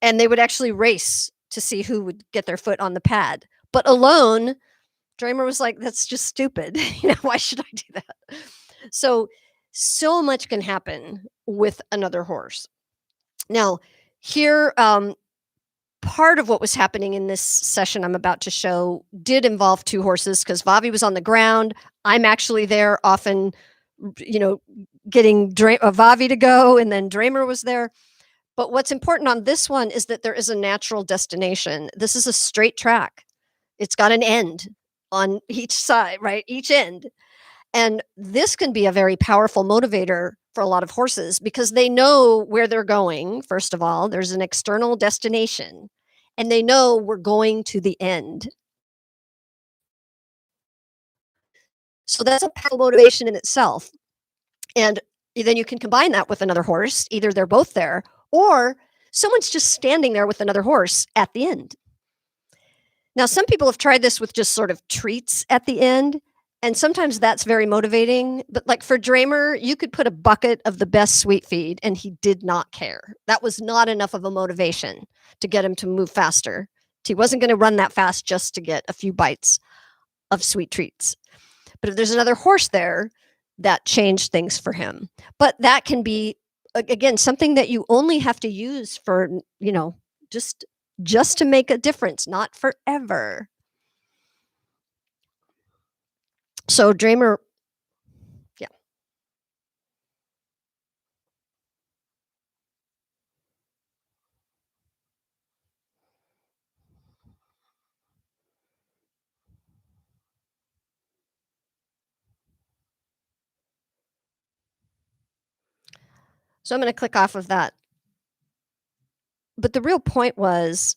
And they would actually race to see who would get their foot on the pad. But alone, Dramer was like, that's just stupid. Why should I do that? So much can happen with another horse. Now, here, part of what was happening in this session I'm about to show did involve two horses because Vavi was on the ground. I'm actually there often, getting Vavi to go, and then Dramer was there. But what's important on this one is that there is a natural destination. This is a straight track. It's got an end on each side, right? Each end. And this can be a very powerful motivator for a lot of horses because they know where they're going. First of all, there's an external destination, and they know we're going to the end. So that's a powerful motivation in itself. And then you can combine that with another horse. Either they're both there, or someone's just standing there with another horse at the end. Now, some people have tried this with just sort of treats at the end, and sometimes that's very motivating. But like for Dramer, you could put a bucket of the best sweet feed, and he did not care. That was not enough of a motivation to get him to move faster. He wasn't going to run that fast just to get a few bites of sweet treats. But if there's another horse there, that changed things for him. But that can be, again, something that you only have to use for, just to make a difference, not forever. So Dramer, yeah. So I'm going to click off of that. But the real point was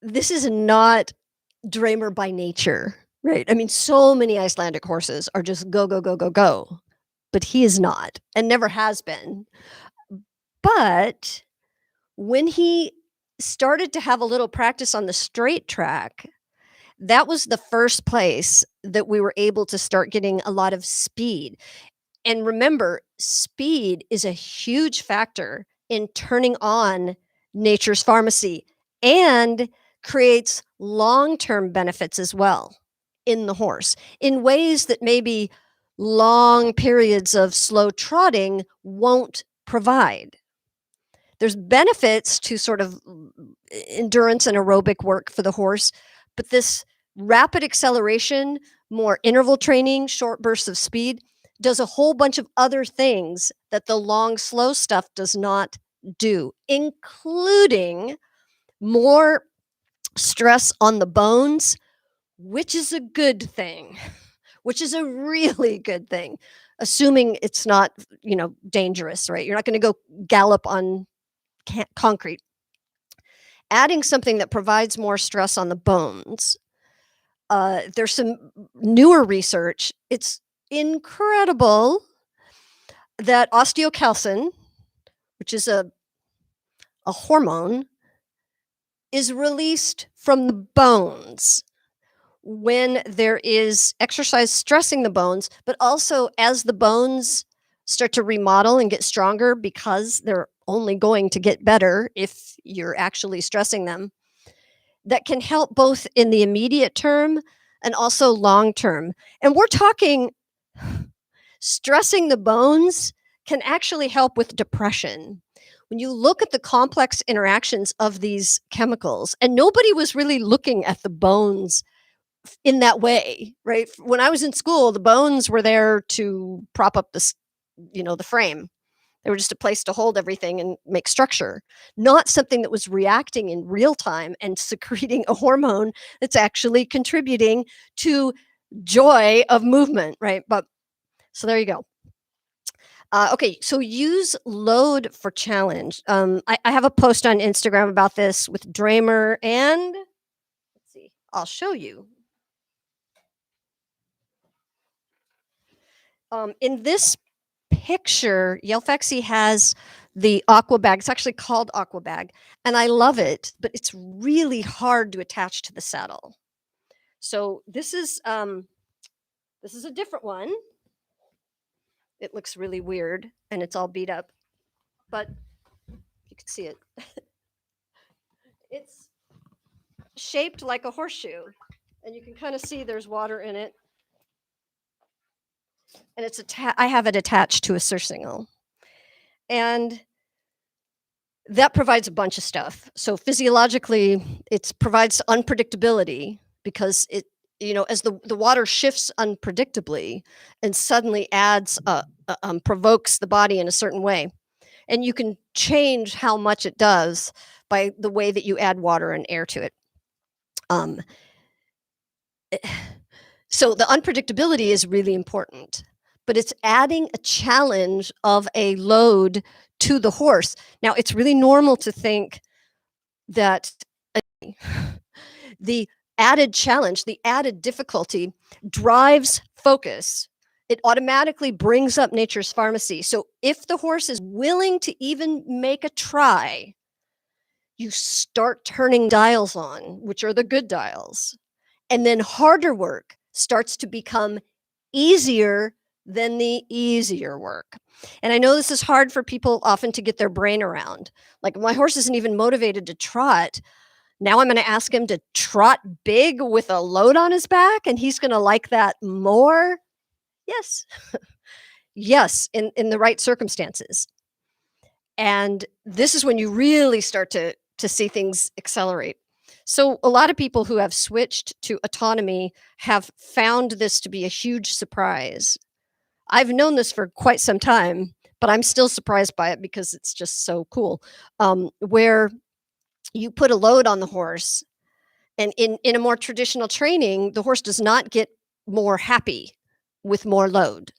this is not Dramer by nature, right? I mean, so many Icelandic horses are just go, go, go, go, go. But he is not and never has been. But when he started to have a little practice on the straight track, that was the first place that we were able to start getting a lot of speed. And remember, speed is a huge factor in turning on nature's pharmacy and creates long-term benefits as well in the horse in ways that maybe long periods of slow trotting won't provide. There's benefits to sort of endurance and aerobic work for the horse, but this rapid acceleration, more interval training, short bursts of speed, does a whole bunch of other things that the long, slow stuff does not do, including more stress on the bones, which is a good thing, which is a really good thing, assuming it's not, dangerous, right? You're not going to go gallop on concrete. Adding something that provides more stress on the bones. There's some newer research. It's incredible that osteocalcin, which is a hormone, is released from the bones when there is exercise stressing the bones, but also as the bones start to remodel and get stronger because they're only going to get better if you're actually stressing them. That can help both in the immediate term and also long term. And we're talking stressing the bones can actually help with depression. When you look at the complex interactions of these chemicals, and nobody was really looking at the bones in that way, right? When I was in school, the bones were there to prop up the frame. They were just a place to hold everything and make structure, not something that was reacting in real time and secreting a hormone that's actually contributing to joy of movement, right? But so there you go. Okay, so use load for challenge. I have a post on Instagram about this with Dramer, and let's see, I'll show you. In this picture, Yelfexi has the aqua bag. It's actually called aqua bag, and I love it, but it's really hard to attach to the saddle. So this is a different one. It looks really weird, and it's all beat up, but you can see it. It's shaped like a horseshoe, and you can kind of see there's water in it, and I have it attached to a surcingle, and that provides a bunch of stuff. So physiologically, it provides unpredictability because as the water shifts unpredictably and suddenly provokes the body in a certain way, and you can change how much it does by the way that you add water and air to it. So the unpredictability is really important, but it's adding a challenge of a load to the horse. Now, it's really normal to think that the added challenge, the added difficulty drives focus. It automatically brings up nature's pharmacy. So if the horse is willing to even make a try, you start turning dials on, which are the good dials. And then harder work starts to become easier than the easier work. And I know this is hard for people often to get their brain around. Like, my horse isn't even motivated to trot. Now I'm gonna ask him to trot big with a load on his back, and he's gonna like that more? Yes. Yes, in the right circumstances. And this is when you really start to see things accelerate. So a lot of people who have switched to autonomy have found this to be a huge surprise. I've known this for quite some time, but I'm still surprised by it because it's just so cool. Where you put a load on the horse, and in a more traditional training, the horse does not get more happy with more load.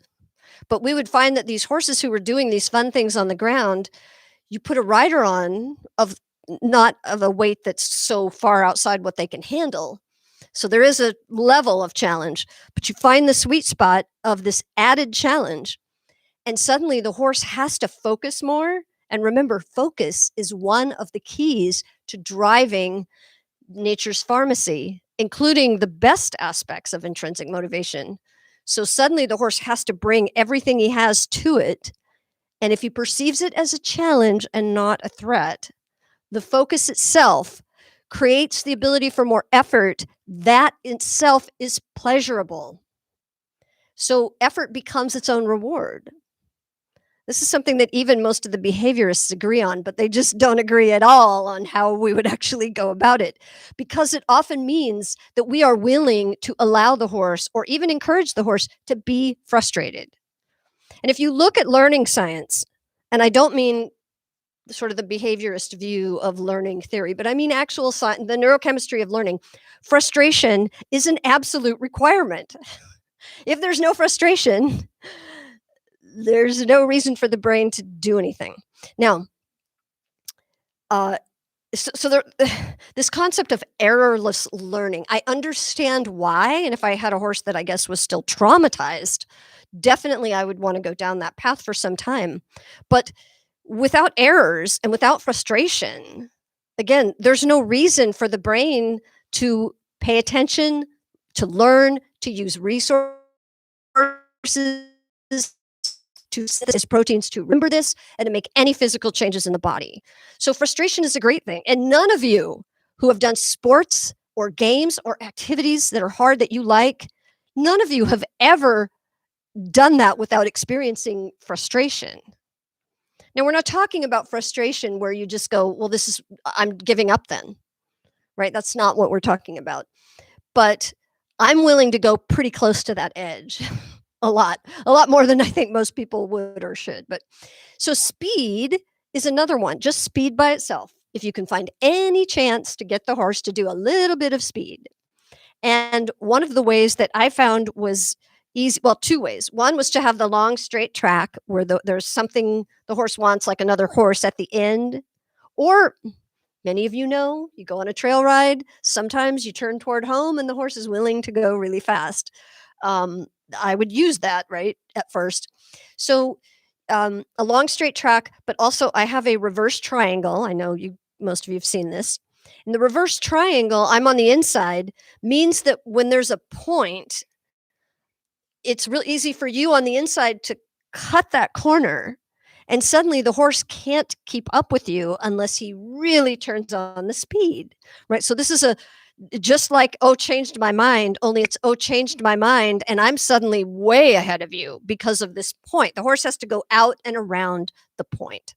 But we would find that these horses who were doing these fun things on the ground, you put a rider on of not of a weight that's so far outside what they can handle. So there is a level of challenge, but you find the sweet spot of this added challenge, and suddenly the horse has to focus more. And remember, focus is one of the keys to driving nature's pharmacy, including the best aspects of intrinsic motivation. So suddenly the horse has to bring everything he has to it. And if he perceives it as a challenge and not a threat, the focus itself creates the ability for more effort. That itself is pleasurable. So effort becomes its own reward. This is something that even most of the behaviorists agree on, but they just don't agree at all on how we would actually go about it, because it often means that we are willing to allow the horse or even encourage the horse to be frustrated. And if you look at learning science, and I don't mean sort of the behaviorist view of learning theory, but I mean actual science, the neurochemistry of learning, frustration is an absolute requirement. If there's no frustration, there's no reason for the brain to do anything. Now, uh, so there, this concept of errorless learning, I understand why. And if I had a horse that I guess was still traumatized, definitely I would want to go down that path for some time. But without errors and without frustration, again, there's no reason for the brain to pay attention, to learn, to use resources, to synthesize proteins, to remember this, and to make any physical changes in the body. So frustration is a great thing. And none of you who have done sports or games or activities that are hard that you like, none of you have ever done that without experiencing frustration. Now, we're not talking about frustration where you just go, well, I'm giving up then, right? That's not what we're talking about. But I'm willing to go pretty close to that edge. A lot more than I think most people would or should. But so speed is another one, just speed by itself. If you can find any chance to get the horse to do a little bit of speed. And one of the ways that I found was easy, well, two ways. One was to have the long straight track where there's something the horse wants, like another horse at the end. Or many of you know, you go on a trail ride, sometimes you turn toward home and the horse is willing to go really fast. Um, I would use that, right, at first. So, a long straight track, but also I have a reverse triangle. I know most of you have seen this. And the reverse triangle, I'm on the inside, means that when there's a point, it's real easy for you on the inside to cut that corner, and suddenly the horse can't keep up with you unless he really turns on the speed, right? So this is a just like, "Oh, changed my mind," only it's, "Oh, changed my mind, and I'm suddenly way ahead of you because of this point." The horse has to go out and around the point.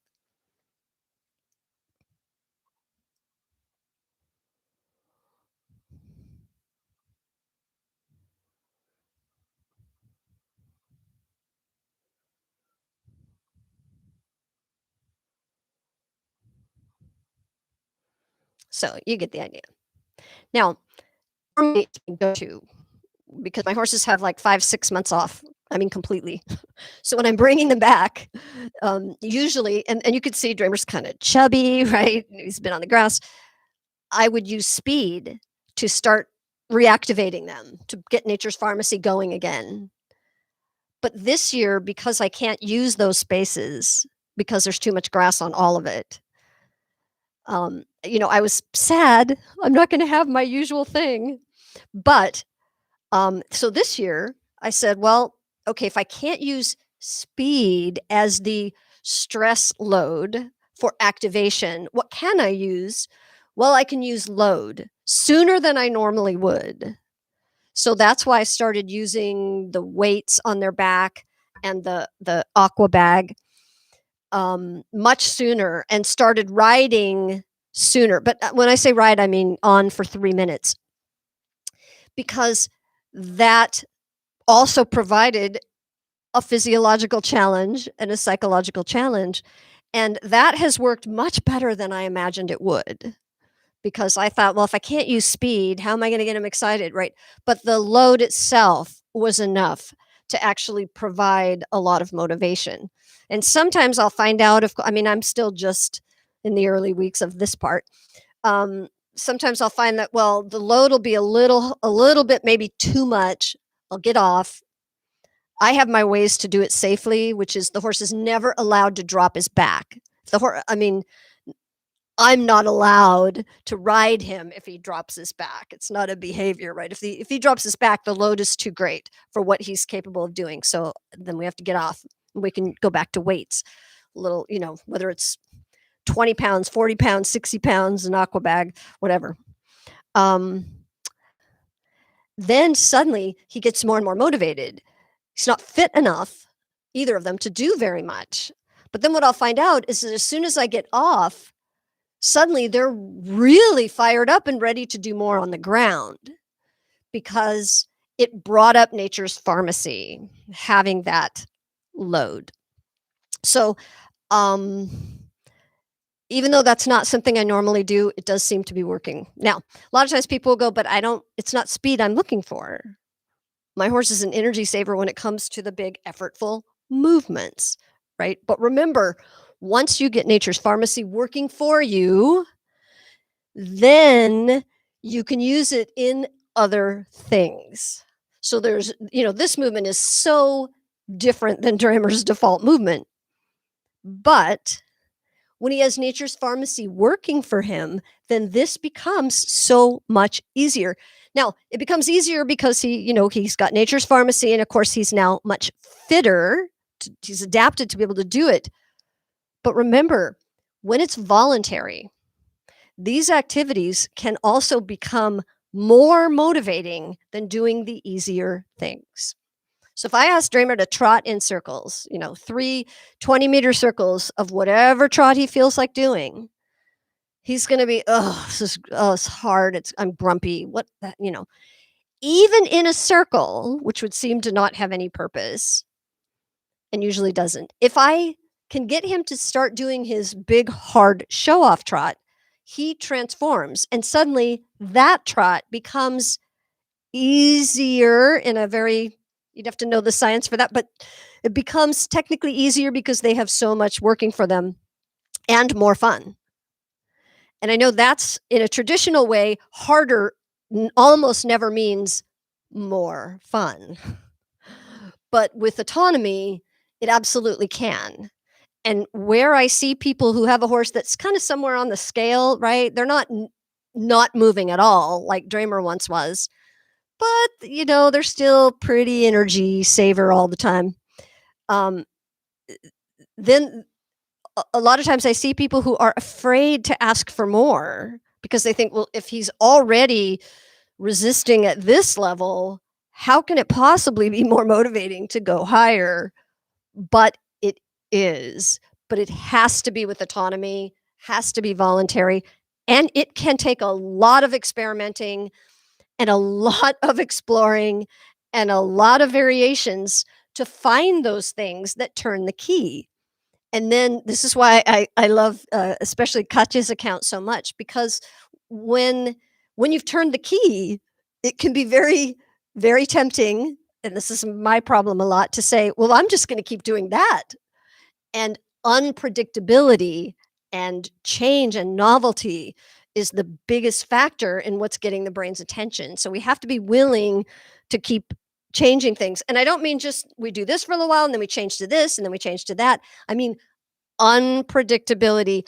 So you get the idea. Now, for me, it's my go-to. because my horses have like 5, 6 months off. I mean, completely. So when I'm bringing them back, usually, and you could see Dramer's kind of chubby, right? He's been on the grass. I would use speed to start reactivating them to get Nature's Pharmacy going again. But this year, because I can't use those spaces because there's too much grass on all of it, I was sad. I'm not going to have my usual thing. But so this year, I said, well, okay, if I can't use speed as the stress load for activation, what can I use? Well, I can use load sooner than I normally would. So that's why I started using the weights on their back and the aqua bag much sooner, and started riding sooner. But when I say ride, I mean on for 3 minutes, because that also provided a physiological challenge and a psychological challenge. And that has worked much better than I imagined it would, because I thought, well, if I can't use speed, how am I going to get them excited? Right. But the load itself was enough to actually provide a lot of motivation. And sometimes I'll find out if, I mean, I'm still just in the early weeks of this part. Sometimes I'll find that, well, the load will be a little bit, maybe too much. I'll get off. I have my ways to do it safely, which is the horse is never allowed to drop his back. I mean, I'm not allowed to ride him if he drops his back. It's not a behavior, right? If he drops his back, the load is too great for what he's capable of doing. So then we have to get off. We can go back to weights. Little, whether it's 20 pounds, 40 pounds, 60 pounds, an aqua bag, whatever. Then suddenly he gets more and more motivated. He's not fit enough, either of them, to do very much. But then what I'll find out is that as soon as I get off, suddenly they're really fired up and ready to do more on the ground, because it brought up Nature's Pharmacy, having that load. So, even though that's not something I normally do, it does seem to be working. Now, a lot of times people will go, but it's not speed I'm looking for. My horse is an energy saver when it comes to the big effortful movements, right? But remember, once you get Nature's Pharmacy working for you, then you can use it in other things. So there's, this movement is so different than Dramer's default movement. But when he has Nature's Pharmacy working for him, then this becomes so much easier. Now, it becomes easier because he's got Nature's Pharmacy, and of course he's now much fitter. He's adapted to be able to do it. But remember, when it's voluntary, these activities can also become more motivating than doing the easier things. So if I ask Dramer to trot in circles, 3 20-meter circles of whatever trot he feels like doing, he's going to be, it's hard. I'm grumpy. Even in a circle, which would seem to not have any purpose and usually doesn't. If I can get him to start doing his big, hard show-off trot, he transforms. And suddenly that trot becomes easier in a very, you'd have to know the science for that, but it becomes technically easier because they have so much working for them and more fun. And I know that's, in a traditional way, harder almost never means more fun. But with autonomy, it absolutely can. And where I see people who have a horse that's kind of somewhere on the scale, right? They're not moving at all, like Dramer once was, but they're still pretty energy saver all the time. Then a lot of times I see people who are afraid to ask for more because they think, well, if he's already resisting at this level, how can it possibly be more motivating to go higher? But it is. But it has to be with autonomy, has to be voluntary, and it can take a lot of experimenting and a lot of exploring and a lot of variations to find those things that turn the key. And then this is why I love especially Katya's account so much, because when you've turned the key, it can be very very tempting, and this is my problem a lot, to say, well, I'm just going to keep doing that. And unpredictability and change and novelty is the biggest factor in what's getting the brain's attention. So we have to be willing to keep changing things. And I don't mean just we do this for a little while and then we change to this and then we change to that. I mean unpredictability,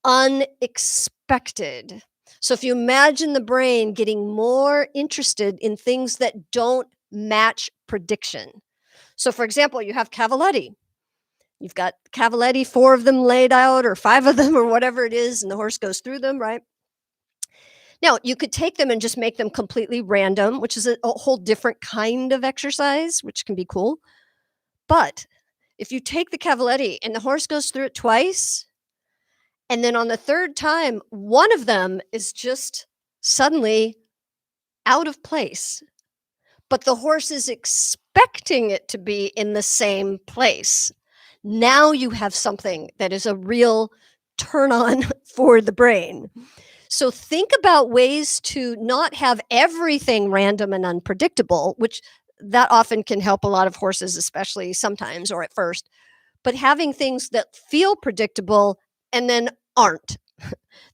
unexpected. So if you imagine the brain getting more interested in things that don't match prediction. So for example, you have cavaletti. You've got cavaletti, 4 of them laid out or 5 of them or whatever it is, and the horse goes through them, right? Now, you could take them and just make them completely random, which is a whole different kind of exercise, which can be cool. But if you take the cavaletti and the horse goes through it twice, and then on the 3rd time, one of them is just suddenly out of place, but the horse is expecting it to be in the same place. Now you have something that is a real turn on for the brain. So think about ways to not have everything random and unpredictable, which that often can help a lot of horses, especially sometimes or at first, but having things that feel predictable and then aren't.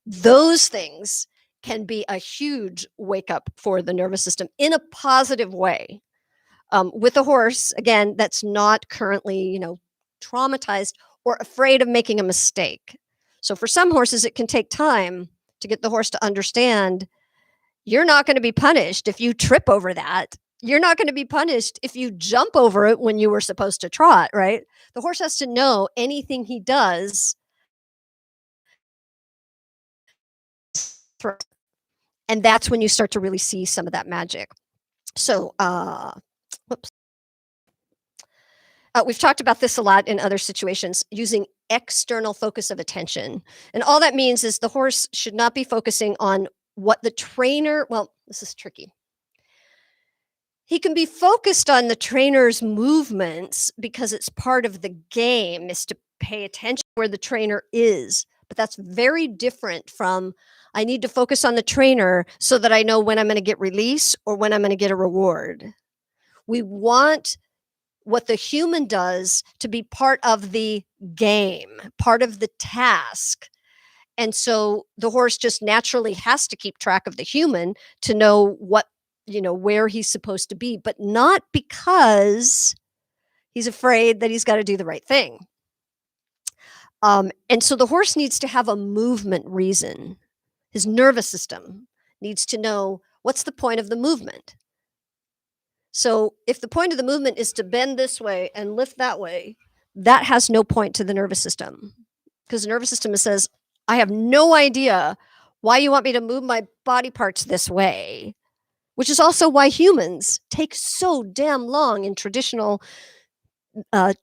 Those things can be a huge wake up for the nervous system in a positive way. With a horse, again, that's not currently, traumatized or afraid of making a mistake. So for some horses, it can take time to get the horse to understand you're not going to be punished if you trip over that. You're not going to be punished if you jump over it when you were supposed to trot, right? The horse has to know anything he does, and that's when you start to really see some of that magic. So, whoops. We've talked about this a lot in other situations, using external focus of attention. And all that means is the horse should not be focusing on what the trainer, well, this is tricky. He can be focused on the trainer's movements because it's part of the game, is to pay attention where the trainer is. But that's very different from I need to focus on the trainer so that I know when I'm going to get release or when I'm going to get a reward. We want what the human does to be part of the game, part of the task. And so the horse just naturally has to keep track of the human to know where he's supposed to be, but not because he's afraid that he's got to do the right thing. And so the horse needs to have a movement reason. His nervous system needs to know what's the point of the movement. So if the point of the movement is to bend this way and lift that way, that has no point to the nervous system, because the nervous system says, I have no idea why you want me to move my body parts this way, which is also why humans take so damn long in traditional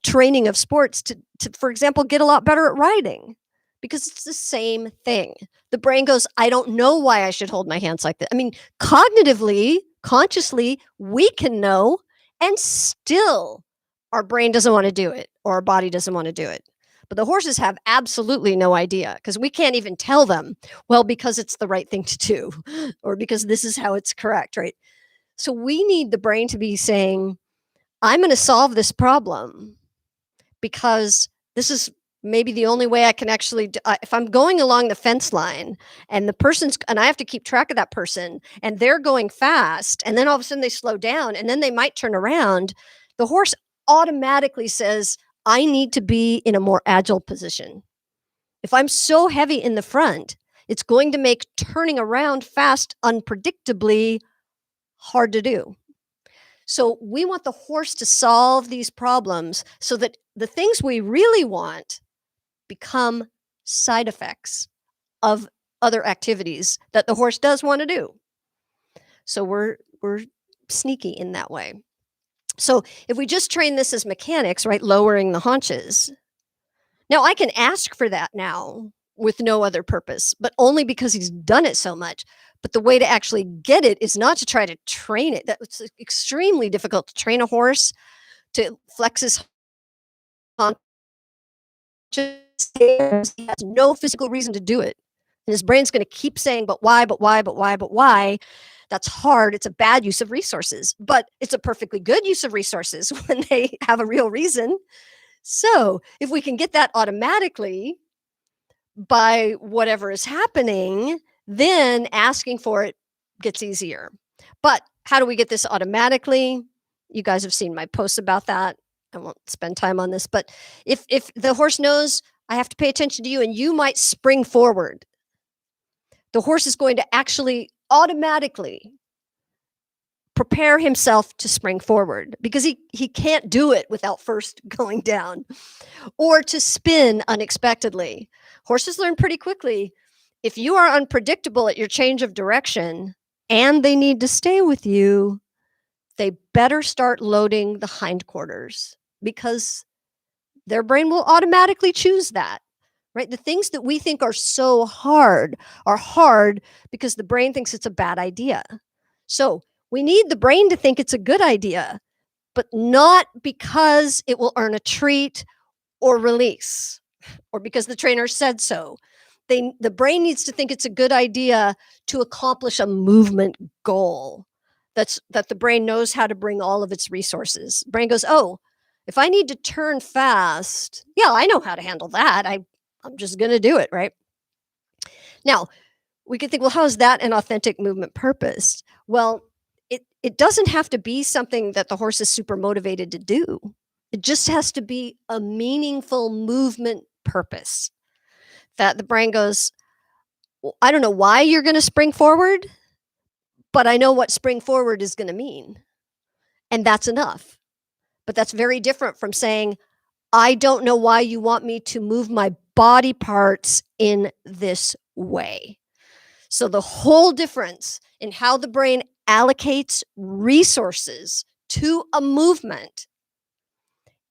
training of sports to, for example, get a lot better at riding, because it's the same thing. The brain goes, I don't know why I should hold my hands like that. I mean, cognitively, consciously, we can know, and still our brain doesn't want to do it, or our body doesn't want to do it. But the horses have absolutely no idea, because we can't even tell them, well, because it's the right thing to do, or because this is how it's correct, right? So we need the brain to be saying, I'm going to solve this problem because this is maybe the only way I can actually, if I'm going along the fence line and and I have to keep track of that person and they're going fast, and then all of a sudden they slow down and then they might turn around, the horse automatically says, I need to be in a more agile position. If I'm so heavy in the front, it's going to make turning around fast unpredictably hard to do. So we want the horse to solve these problems so that the things we really want become side effects of other activities that the horse does want to do. So we're sneaky in that way. So if we just train this as mechanics, right, lowering the haunches. Now I can ask for that now with no other purpose, but only because he's done it so much. But the way to actually get it is not to try to train it. That's extremely difficult to train a horse to flex his haunches. He has no physical reason to do it. And his brain's going to keep saying, but why, but why, but why, but why? That's hard. It's a bad use of resources, but it's a perfectly good use of resources when they have a real reason. So if we can get that automatically by whatever is happening, then asking for it gets easier. But how do we get this automatically? You guys have seen my posts about that. I won't spend time on this, but if the horse knows I have to pay attention to you and you might spring forward, the horse is going to actually automatically prepare himself to spring forward because he can't do it without first going down, or to spin unexpectedly. Horses learn pretty quickly. If you are unpredictable at your change of direction and they need to stay with you, they better start loading the hindquarters because their brain will automatically choose that, right? The things that we think are so hard are hard because the brain thinks it's a bad idea. So we need the brain to think it's a good idea, but not because it will earn a treat or release or because the trainer said so. The brain needs to think it's a good idea to accomplish a movement goal. That the brain knows how to bring all of its resources. Brain goes, oh, if I need to turn fast, yeah, I know how to handle that. I'm just going to do it, right? Now, we could think, well, how is that an authentic movement purpose? Well, it doesn't have to be something that the horse is super motivated to do. It just has to be a meaningful movement purpose that the brain goes, well, I don't know why you're going to spring forward, but I know what spring forward is going to mean. And that's enough. But that's very different from saying, I don't know why you want me to move my body parts in this way. So the whole difference in how the brain allocates resources to a movement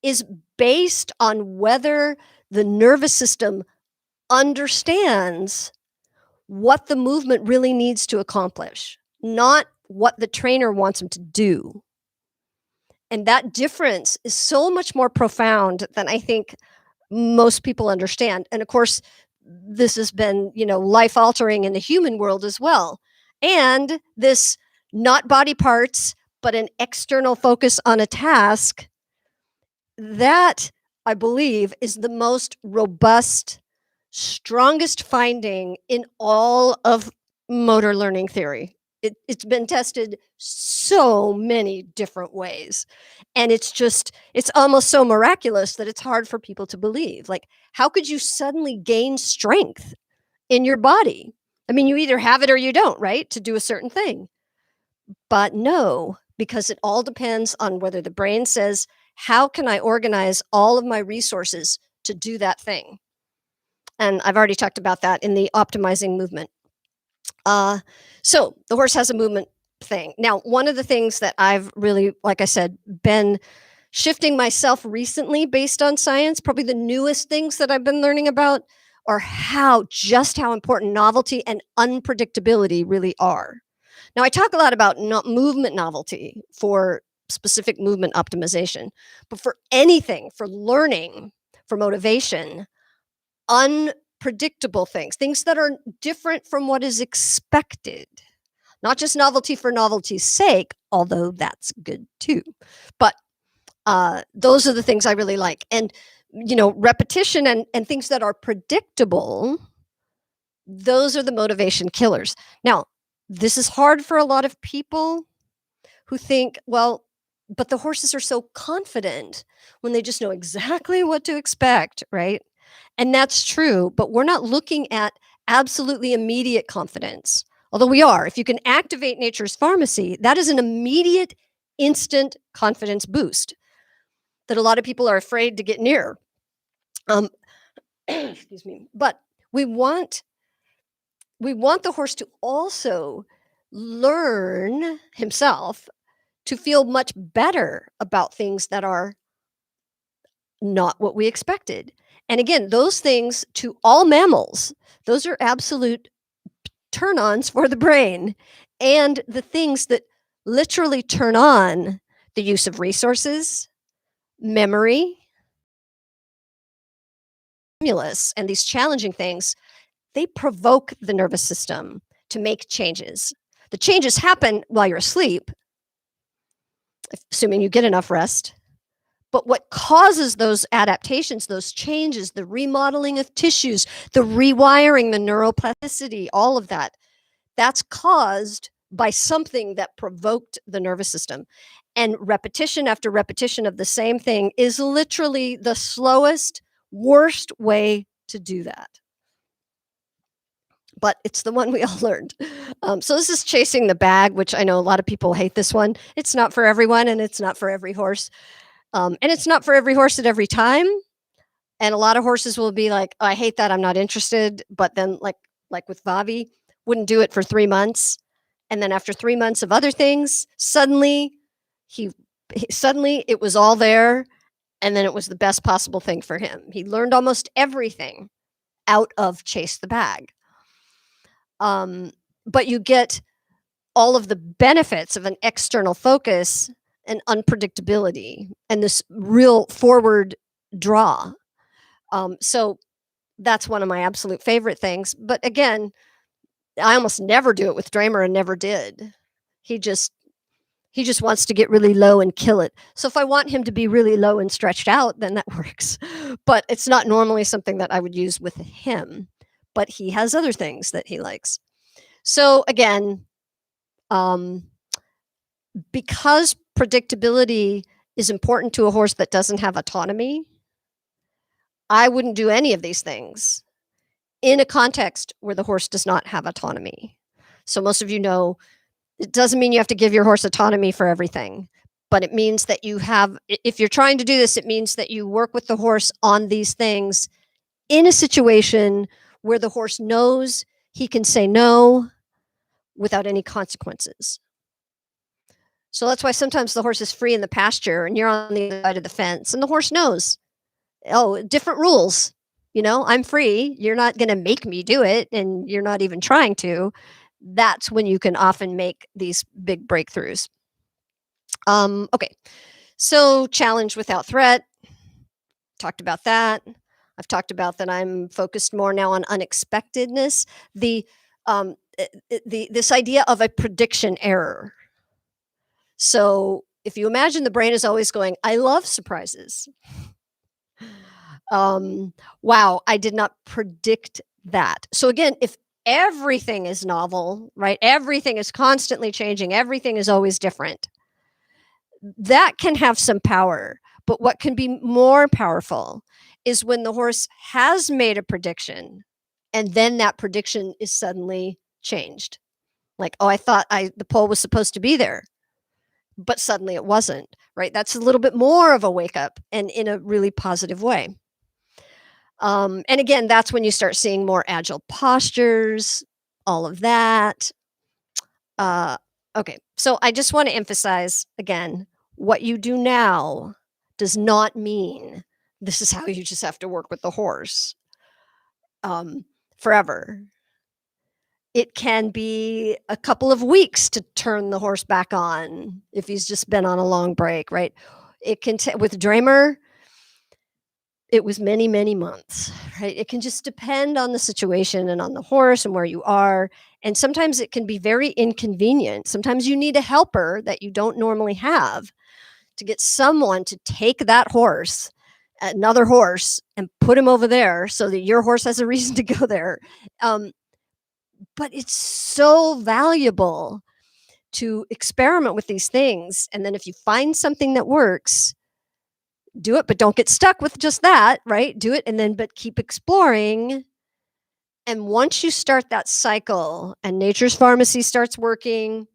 is based on whether the nervous system understands what the movement really needs to accomplish, not what the trainer wants them to do. And that difference is so much more profound than I think most people understand. And of course, this has been, life altering in the human world as well. And this not body parts, but an external focus on a task, that I believe is the most robust, strongest finding in all of motor learning theory. It's been tested so many different ways. And it's almost so miraculous that it's hard for people to believe. Like, how could you suddenly gain strength in your body? I mean, you either have it or you don't, right? To do a certain thing. But no, because it all depends on whether the brain says, how can I organize all of my resources to do that thing? And I've already talked about that in the optimizing movement. So the horse has a movement thing. Now, one of the things that I've really, like I said, been shifting myself recently based on science, probably the newest things that I've been learning about are just how important novelty and unpredictability really are. Now, I talk a lot about movement novelty for specific movement optimization, but for anything, for learning, for motivation, unpredictable things that are different from what is expected, not just novelty for novelty's sake, although that's good too. But those are the things I really like. And, repetition and things that are predictable, those are the motivation killers. Now, this is hard for a lot of people who think, well, but the horses are so confident when they just know exactly what to expect, right? And that's true, but we're not looking at absolutely immediate confidence. Although we are. If you can activate nature's pharmacy, that is an immediate, instant confidence boost that a lot of people are afraid to get near. Excuse me. But we want the horse to also learn himself to feel much better about things that are not what we expected. And again, those things to all mammals, those are absolute turn-ons for the brain. And the things that literally turn on the use of resources, memory, stimulus, and these challenging things, they provoke the nervous system to make changes. The changes happen while you're asleep, assuming you get enough rest. But what causes those adaptations, those changes, the remodeling of tissues, the rewiring, the neuroplasticity, all of that, that's caused by something that provoked the nervous system. And repetition after repetition of the same thing is literally the slowest, worst way to do that. But it's the one we all learned. So this is chasing the bag, which I know a lot of people hate this one. It's not for everyone, and it's not for every horse. And it's not for every horse at every time. And a lot of horses will be like, "Oh, I hate that. I'm not interested." But then, like with Vavi, wouldn't do it for 3 months, and then after 3 months of other things, he, suddenly it was all there, and then it was the best possible thing for him. He learned almost everything out of chase the bag. But you get all of the benefits of an external focus and unpredictability and this real forward draw. So that's one of my absolute favorite things. But again, I almost never do it with Dramer and never did. He just wants to get really low and kill it. So if I want him to be really low and stretched out, then that works. But it's not normally something that I would use with him. But he has other things that he likes. So again, because predictability is important to a horse that doesn't have autonomy, I wouldn't do any of these things in a context where the horse does not have autonomy. So most of you know, it doesn't mean you have to give your horse autonomy for everything, but it means that you have, if you're trying to do this, it means that you work with the horse on these things in a situation where the horse knows he can say no without any consequences. So that's why sometimes the horse is free in the pasture and you're on the other side of the fence and the horse knows, oh, different rules. I'm free. You're not going to make me do it, and you're not even trying to. That's when you can often make these big breakthroughs. Okay. So challenge without threat. Talked about that. I've talked about that I'm focused more now on unexpectedness. This idea of a prediction error. So if you imagine the brain is always going, I love surprises. Wow, I did not predict that. So again, if everything is novel, right? Everything is constantly changing. Everything is always different. That can have some power. But what can be more powerful is when the horse has made a prediction and then that prediction is suddenly changed. Like, oh, I thought the pole was supposed to be there, but suddenly it wasn't, right? That's a little bit more of a wake up, and in a really positive way. And again, that's when you start seeing more agile postures, all of that. Okay, so I just want to emphasize again, what you do now does not mean this is how you just have to work with the horse forever. It can be a couple of weeks to turn the horse back on if he's just been on a long break, right? It can with Dramer, it was many, many months, right? It can just depend on the situation and on the horse and where you are. And sometimes it can be very inconvenient. Sometimes you need a helper that you don't normally have to get someone to take that horse, another horse, and put him over there so that your horse has a reason to go there. But it's so valuable to experiment with these things. And then if you find something that works, do it, but don't get stuck with just that, right? Do it but keep exploring. And once you start that cycle and nature's pharmacy starts working,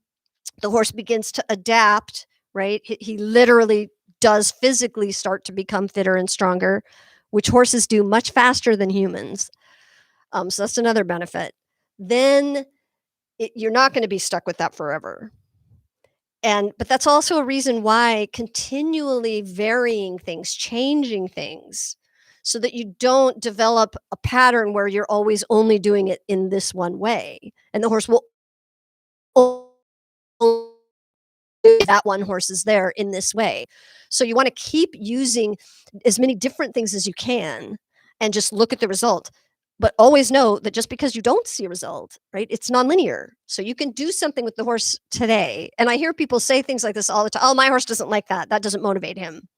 the horse begins to adapt, right? He literally does physically start to become fitter and stronger, which horses do much faster than humans. So that's another benefit. Then you're not going to be stuck with that forever. But that's also a reason why continually varying things, changing things, so that you don't develop a pattern where you're always only doing it in this one way. And the horse will only that one horse is there in this way. So you want to keep using as many different things as you can and just look at the result. But always know that just because you don't see a result, right, it's nonlinear. So you can do something with the horse today. And I hear people say things like this all the time. Oh, my horse doesn't like that. That doesn't motivate him.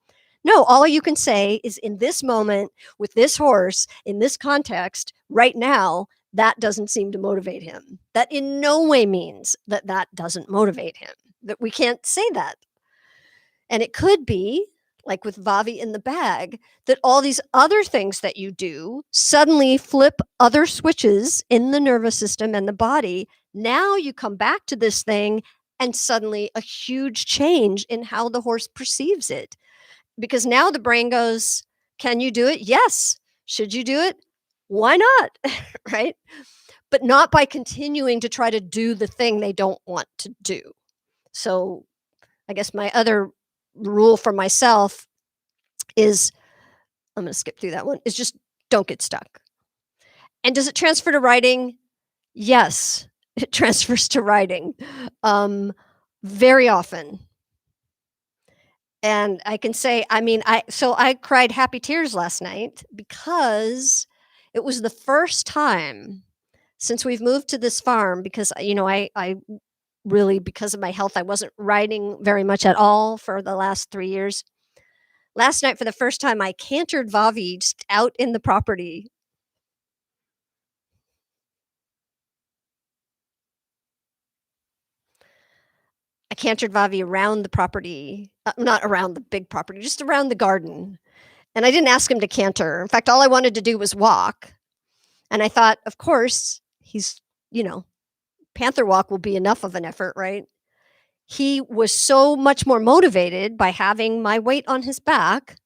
No, all you can say is in this moment with this horse, in this context, right now, that doesn't seem to motivate him. That in no way means that that doesn't motivate him. That we can't say that. And it could be, like with Vavi in the bag, that all these other things that you do suddenly flip other switches in the nervous system and the body. Now you come back to this thing and suddenly a huge change in how the horse perceives it. Because now the brain goes, can you do it? Yes. Should you do it? Why not? Right? But not by continuing to try to do the thing they don't want to do. So I guess my other rule for myself is I'm going to skip through that one is just don't get stuck. And does it transfer to writing? Yes, it transfers to writing very often. And I can say, I mean, I cried happy tears last night because it was the first time since we've moved to this farm because I really because of my health I wasn't riding very much at all for the last 3 years. Last night for the first time I cantered Vavi just out in the property. I cantered Vavi around the property, not around the big property, just around the garden. And I didn't ask him to canter. In fact, all I wanted to do was walk. And I thought, of course, he's, you know, panther walk will be enough of an effort, right? He was so much more motivated by having my weight on his back,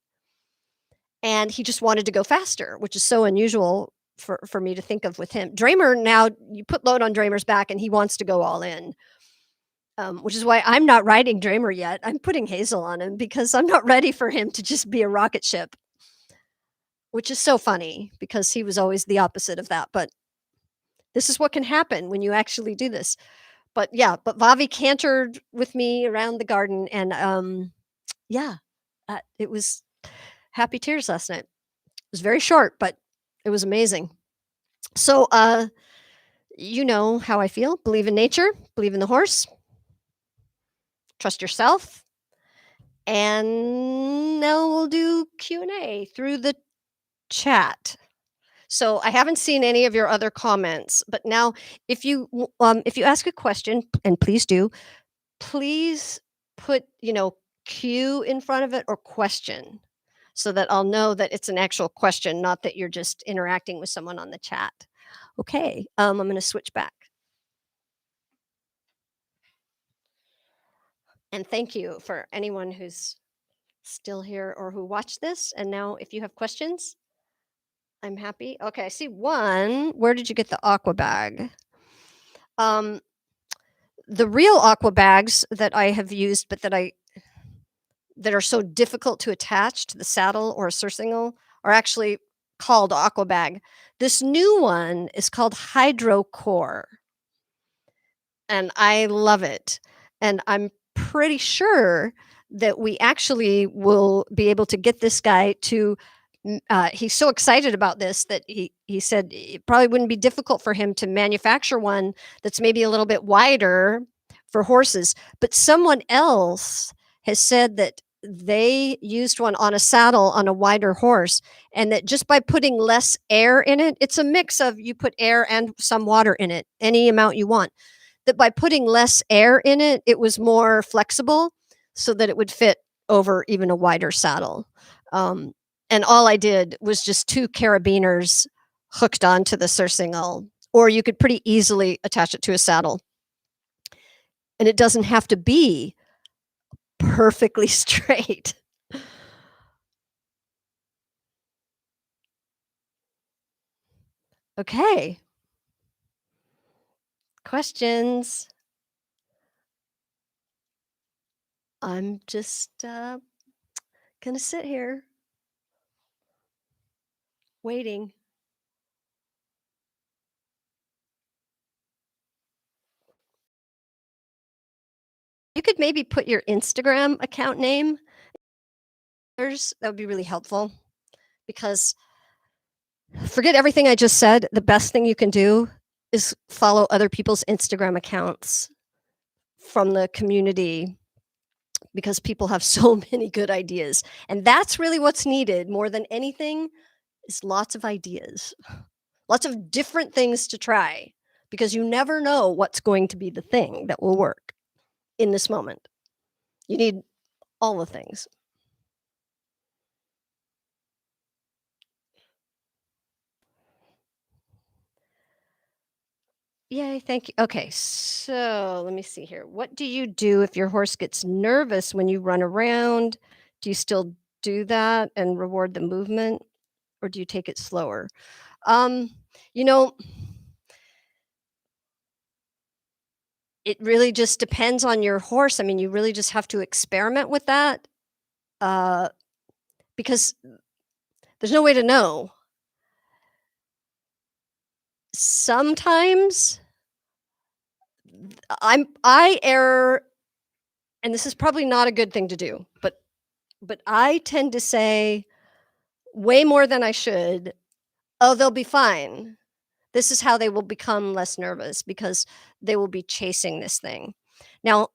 and he just wanted to go faster, which is so unusual for me to think of with him. Dramer, now you put load on Dramer's back, and he wants to go all in, which is why I'm not riding Dramer yet. I'm putting Hazel on him because I'm not ready for him to just be a rocket ship, which is so funny because he was always the opposite of that. But this is what can happen when you actually do this. But yeah, but Vavi cantered with me around the garden, and yeah, it was happy tears last night. It was very short, but it was amazing. So, you know how I feel. Believe in nature, believe in the horse, trust yourself, and now we'll do Q&A through the chat. So I haven't seen any of your other comments, but now if you ask a question, and please do, please put, Q in front of it or question so that I'll know that it's an actual question, not that you're just interacting with someone on the chat. Okay, I'm going to switch back. And thank you for anyone who's still here or who watched this. And now if you have questions, I'm happy. Okay, I see one. Where did you get the aqua bag? The real aqua bags that I have used, but that are so difficult to attach to the saddle or a surcingle are actually called aqua bag. This new one is called Hydro Core, and I love it. And I'm pretty sure that we actually will be able to get this guy to he's so excited about this that he said it probably wouldn't be difficult for him to manufacture one that's maybe a little bit wider for horses. But someone else has said that they used one on a saddle on a wider horse, and that just by putting less air in it, it's a mix of you put air and some water in it, any amount you want, that by putting less air in it, it was more flexible so that it would fit over even a wider saddle. And all I did was just 2 carabiners hooked onto the surcingle, or you could pretty easily attach it to a saddle. And it doesn't have to be perfectly straight. Okay. Questions? I'm just gonna sit here waiting. You could maybe put your Instagram account name. That would be really helpful because Forget everything I just said. The best thing you can do is follow other people's Instagram accounts from the community because people have so many good ideas. And that's really what's needed more than anything is lots of ideas, lots of different things to try because you never know what's going to be the thing that will work in this moment. You need all the things. Yay, thank you. Okay, so let me see here. What do you do if your horse gets nervous when you run around? Do you still do that and reward the movement or do you take it slower? Um, you know, it really just depends on your horse. I mean, you really just have to experiment with that uh, because there's no way to know. Sometimes I err, and this is probably not a good thing to do, but I tend to say way more than I should, "Oh, they'll be fine." This is how they will become less nervous because they will be chasing this thing. Now,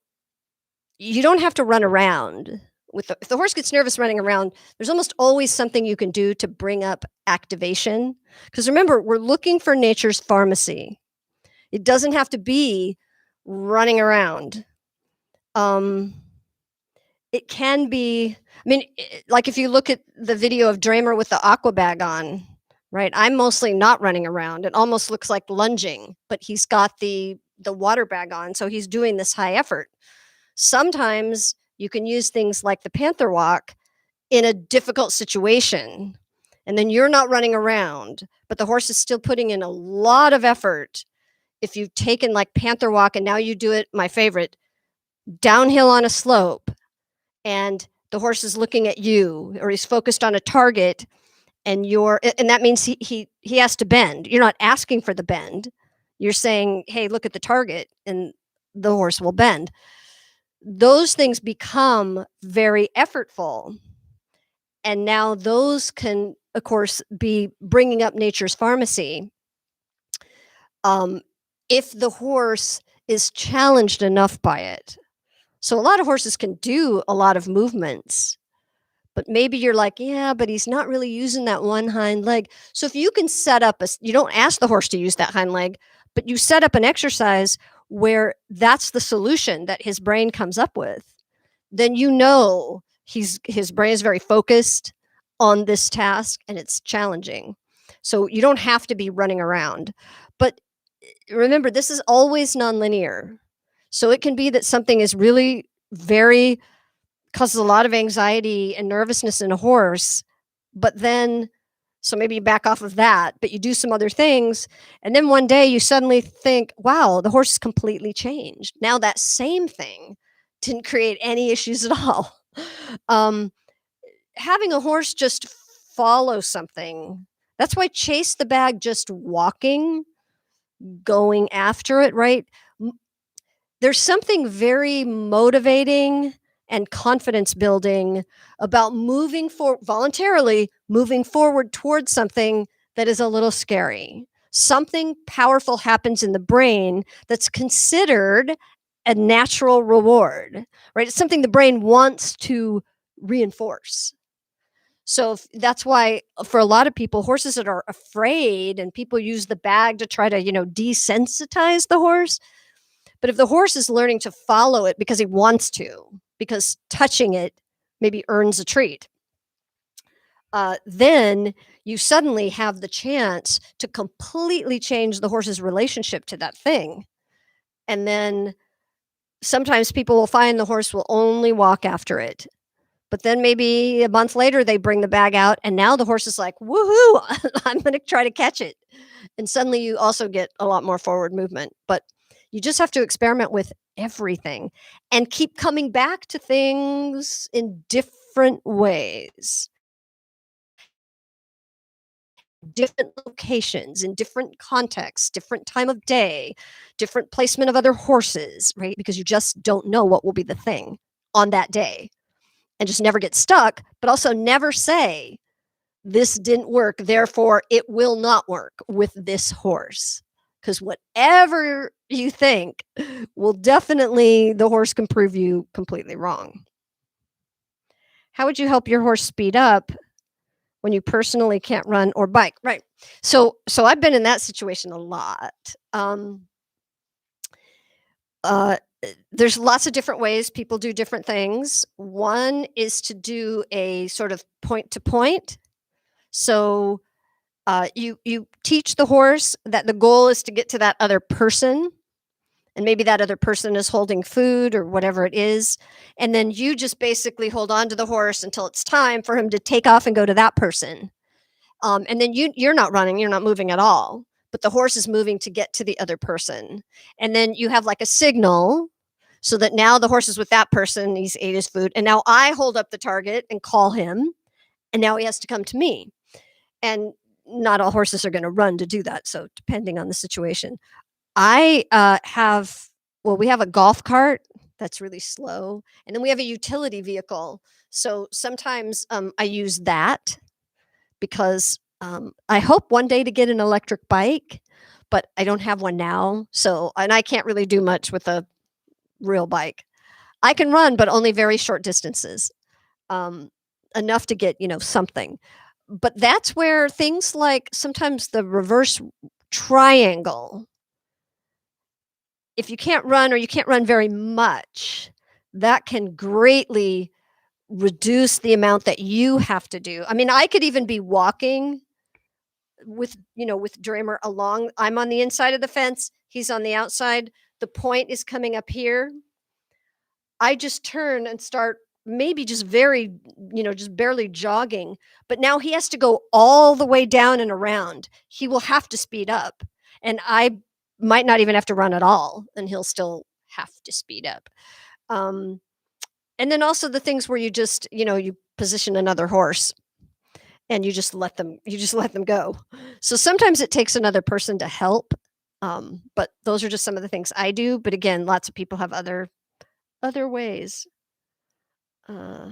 you don't have to run around with if the horse gets nervous running around, there's almost always something you can do to bring up activation. Because remember, we're looking for nature's pharmacy. It doesn't have to be running around. Um, it can be, I mean, like if you look at the video of Dramer with the aqua bag on, right? I'm mostly not running around. It almost looks like lunging, but he's got the water bag on, so he's doing this high effort. Sometimes you can use things like the panther walk in a difficult situation, and then you're not running around, but the horse is still putting in a lot of effort. If you've taken like panther walk and now you do it, my favorite, downhill on a slope, and the horse is looking at you or he's focused on a target and that means he has to bend. You're not asking for the bend. You're saying, "Hey, look at the target," and the horse will bend. Those things become very effortful. And now those can, of course, be bringing up nature's pharmacy. Um, if the horse is challenged enough by it. So a lot of horses can do a lot of movements, but maybe you're like, yeah, but he's not really using that one hind leg. So if you can set up you don't ask the horse to use that hind leg, but you set up an exercise where that's the solution that his brain comes up with, then you know his brain is very focused on this task and it's challenging. So you don't have to be running around. But remember, this is always nonlinear. So it can be that something is really very causes a lot of anxiety and nervousness in a horse, but then so maybe you back off of that, but you do some other things, and then one day you suddenly think, "Wow, the horse is completely changed." Now that same thing didn't create any issues at all. Um, having a horse just follow something, that's why chase the bag just walking, going after it, right? There's something very motivating and confidence building about moving for voluntarily moving forward towards something that is a little scary. Something powerful happens in the brain that's considered a natural reward, right? It's something the brain wants to reinforce. So that's why for a lot of people, horses that are afraid and people use the bag to try to, desensitize the horse, but if the horse is learning to follow it because he wants to, because touching it maybe earns a treat, then you suddenly have the chance to completely change the horse's relationship to that thing. And then sometimes people will find the horse will only walk after it. But then maybe a month later, they bring the bag out, and now the horse is like, woohoo, I'm going to try to catch it. And suddenly you also get a lot more forward movement. But you just have to experiment with everything and keep coming back to things in different ways, different locations, in different contexts, different time of day, different placement of other horses, right? Because you just don't know what will be the thing on that day and just never get stuck, but also never say, this didn't work, therefore it will not work with this horse. Because whatever you think will definitely, the horse can prove you completely wrong. How would you help your horse speed up when you personally can't run or bike? Right. So I've been in that situation a lot. Uh, there's lots of different ways people do different things. One is to do a sort of point to point. So you teach the horse that the goal is to get to that other person, and maybe that other person is holding food or whatever it is, and then you just basically hold on to the horse until it's time for him to take off and go to that person. And then you're not running, you're not moving at all, but the horse is moving to get to the other person. And then you have like a signal so that now the horse is with that person, he's ate his food, and now I hold up the target and call him, and now he has to come to me. And not all horses are going to run to do that, so depending on the situation. I have well, we have a golf cart that's really slow, and then we have a utility vehicle. So sometimes I use that because I hope one day to get an electric bike, but I don't have one now. So, and I can't really do much with a real bike. I can run, but only very short distances, um, enough to get, something. But that's where things like sometimes the reverse triangle, if you can't run or you can't run very much, that can greatly reduce the amount that you have to do. I mean, I could even be walking with Dramer along. I'm on the inside of the fence, he's on the outside. The point is coming up here. I just turn and start maybe just just barely jogging. But now he has to go all the way down and around. He will have to speed up. And I might not even have to run at all, and he'll still have to speed up. Um, and then also the things where you just, you position another horse and you just let them go. So sometimes it takes another person to help. But those are just some of the things I do. But again, lots of people have other ways. Uh,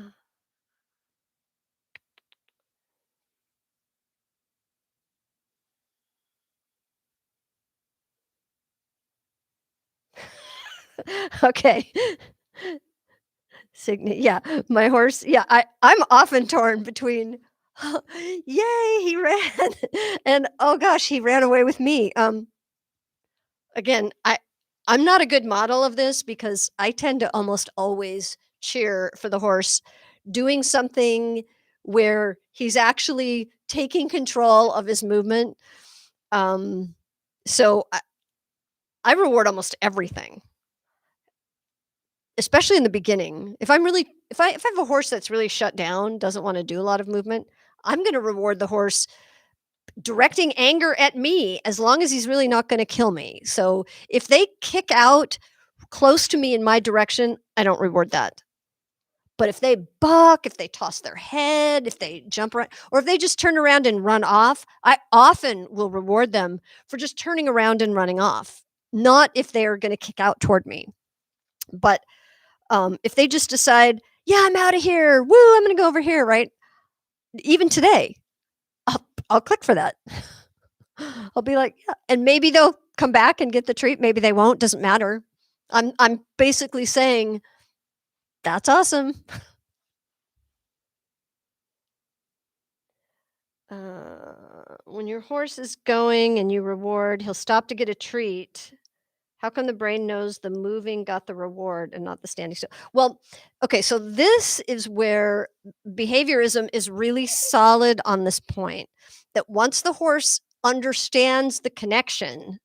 okay. Yeah, my horse. Yeah, I'm often torn between, yay, he ran, and oh gosh, he ran away with me. Again, I'm not a good model of this because I tend to almost always cheer for the horse doing something where he's actually taking control of his movement. Um, so I reward almost everything, especially in the beginning. If I have a horse that's really shut down, doesn't want to do a lot of movement, I'm going to reward the horse directing anger at me as long as he's really not going to kill me. So if they kick out close to me in my direction, I don't reward that. But if they buck, if they toss their head, if they jump around, or if they just turn around and run off, I often will reward them for just turning around and running off, not if they're going to kick out toward me. But if they just decide, yeah, I'm out of here, woo, I'm going to go over here, right? Even today, I'll click for that. I'll be like, yeah, and maybe they'll come back and get the treat. Maybe they won't. Doesn't matter. I'm basically saying that's awesome. When your horse is going and you reward, he'll stop to get a treat. How come the brain knows the moving got the reward and not the standing still? Well, okay, so this is where behaviorism is really solid on this point, that once the horse understands the connection,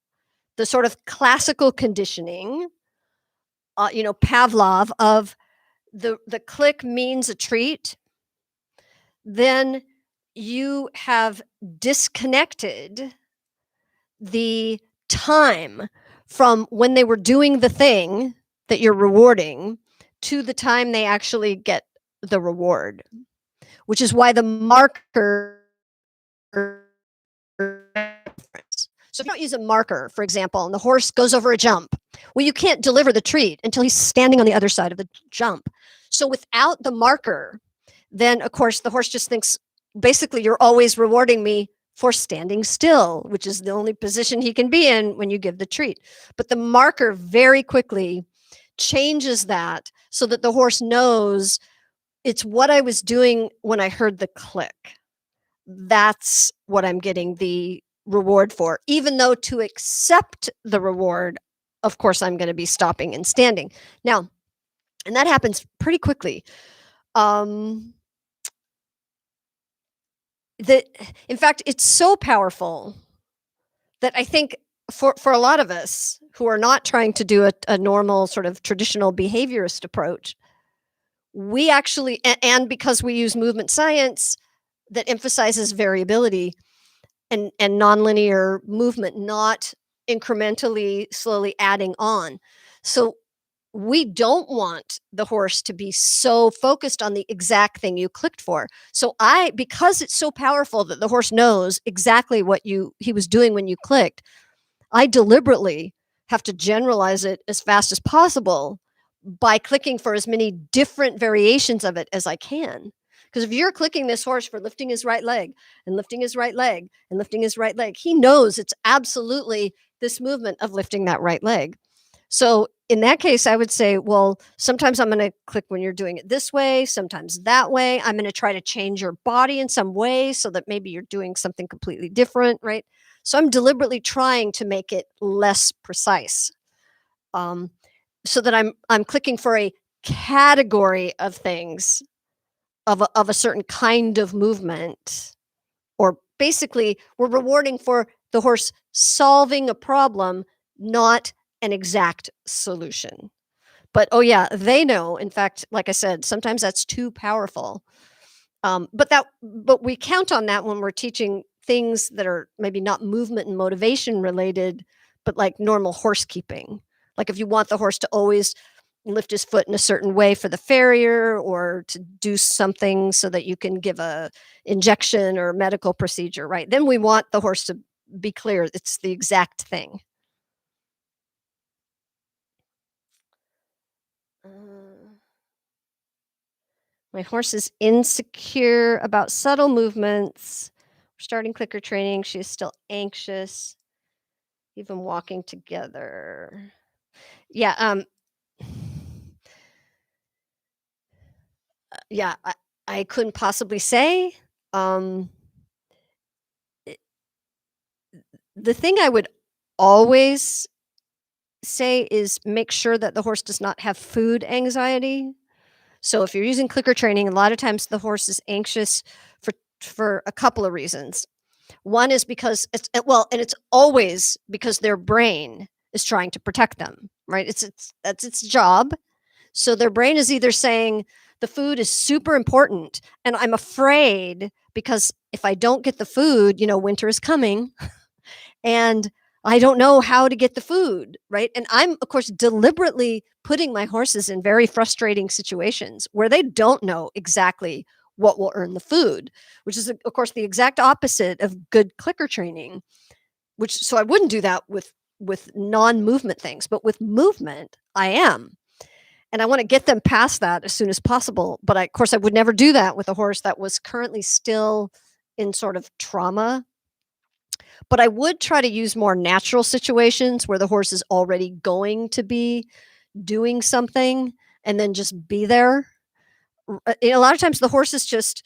the sort of classical conditioning, Pavlov of the click means a treat, then you have disconnected the time from when they were doing the thing that you're rewarding to the time they actually get the reward, which is why the marker. So if you don't use a marker, for example, and the horse goes over a jump, well, you can't deliver the treat until he's standing on the other side of the jump. So without the marker, then of course the horse just thinks, basically you're always rewarding me for standing still, which is the only position he can be in when you give the treat. But the marker very quickly changes that so that the horse knows it's what I was doing when I heard the click. That's what I'm getting the reward for, even though to accept the reward, of course, I'm going to be stopping and standing. Now, and that happens pretty quickly. Um, that in fact, it's so powerful that I think for a lot of us who are not trying to do a normal sort of traditional behaviorist approach, we actually and because we use movement science that emphasizes variability and nonlinear movement, not incrementally slowly adding on. So we don't want the horse to be so focused on the exact thing you clicked for. So because it's so powerful that the horse knows exactly what he was doing when you clicked, I deliberately have to generalize it as fast as possible by clicking for as many different variations of it as I can. Because if you're clicking this horse for lifting his right leg and lifting his right leg and lifting his right leg, he knows it's absolutely this movement of lifting that right leg. So in that case, I would say, well, sometimes I'm going to click when you're doing it this way, sometimes that way. I'm going to try to change your body in some way so that maybe you're doing something completely different, right? So I'm deliberately trying to make it less precise, um, so that I'm clicking for a category of things of a certain kind of movement, or basically we're rewarding for the horse solving a problem, not an exact solution. But oh yeah, they know. In fact, like I said, sometimes that's too powerful. But we count on that when we're teaching things that are maybe not movement and motivation related, but like normal horse keeping. Like if you want the horse to always lift his foot in a certain way for the farrier, or to do something so that you can give a injection or medical procedure, right? Then we want the horse to be clear it's the exact thing. Uh, my horse is insecure about subtle movements. We're starting clicker training. She is still anxious, even walking together. Yeah, yeah, I couldn't possibly say. Um, i- the thing I would always say is make sure that the horse does not have food anxiety. So if you're using clicker training, a lot of times the horse is anxious for a couple of reasons. One is because and it's always because their brain is trying to protect them, right? That's its job. So their brain is either saying the food is super important and I'm afraid because if I don't get the food, winter is coming and I don't know how to get the food, right? And I'm, of course, deliberately putting my horses in very frustrating situations where they don't know exactly what will earn the food, which is, of course, the exact opposite of good clicker training. So I wouldn't do that with non-movement things, but with movement, I am. And I want to get them past that as soon as possible. But of course, I would never do that with a horse that was currently still in sort of trauma. But I would try to use more natural situations where the horse is already going to be doing something and then just be there. A lot of times the horse is just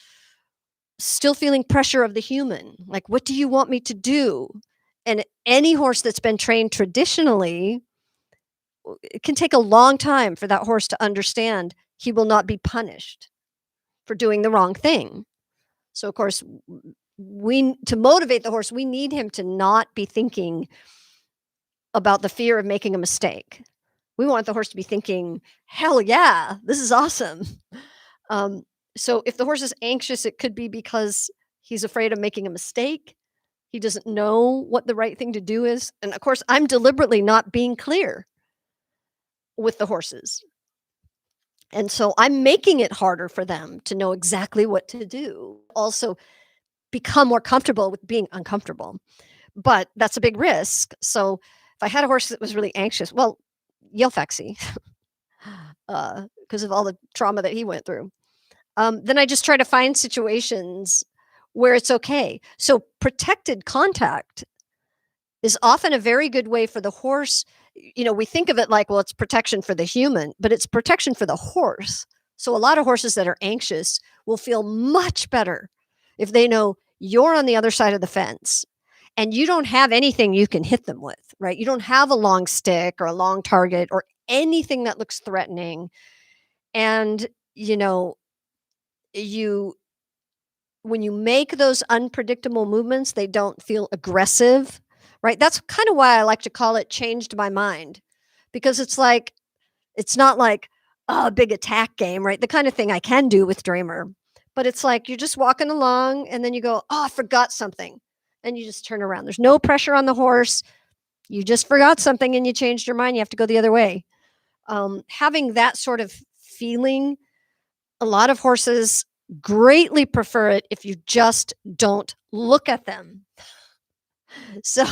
still feeling pressure of the human. Like, what do you want me to do? And any horse that's been trained traditionally, it can take a long time for that horse to understand he will not be punished for doing the wrong thing. So, of course, we to motivate the horse, we need him to not be thinking about the fear of making a mistake. We want the horse to be thinking, "Hell yeah, this is awesome." Um, so if the horse is anxious, it could be because he's afraid of making a mistake. He doesn't know what the right thing to do is. And of course, I'm deliberately not being clear with the horses. And so I'm making it harder for them to know exactly what to do. Also, become more comfortable with being uncomfortable. But that's a big risk. So if I had a horse that was really anxious, well, yell Fexie, because of all the trauma that he went through. Then I just try to find situations where it's okay. So protected contact is often a very good way for the horse. We think of it like, well, it's protection for the human, but it's protection for the horse. So a lot of horses that are anxious will feel much better if they know you're on the other side of the fence and you don't have anything you can hit them with, right? You don't have a long stick or a long target or anything that looks threatening. And, you know, you when you make those unpredictable movements, they don't feel aggressive, right? That's kind of why I like to call it changed my mind, because it's not like a big attack game, right? The kind of thing I can do with Dreamer, but it's like you're just walking along and then you go, oh, I forgot something. And you just turn around. There's no pressure on the horse. You just forgot something and you changed your mind. You have to go the other way. Having that sort of feeling, a lot of horses greatly prefer it if you just don't look at them. So,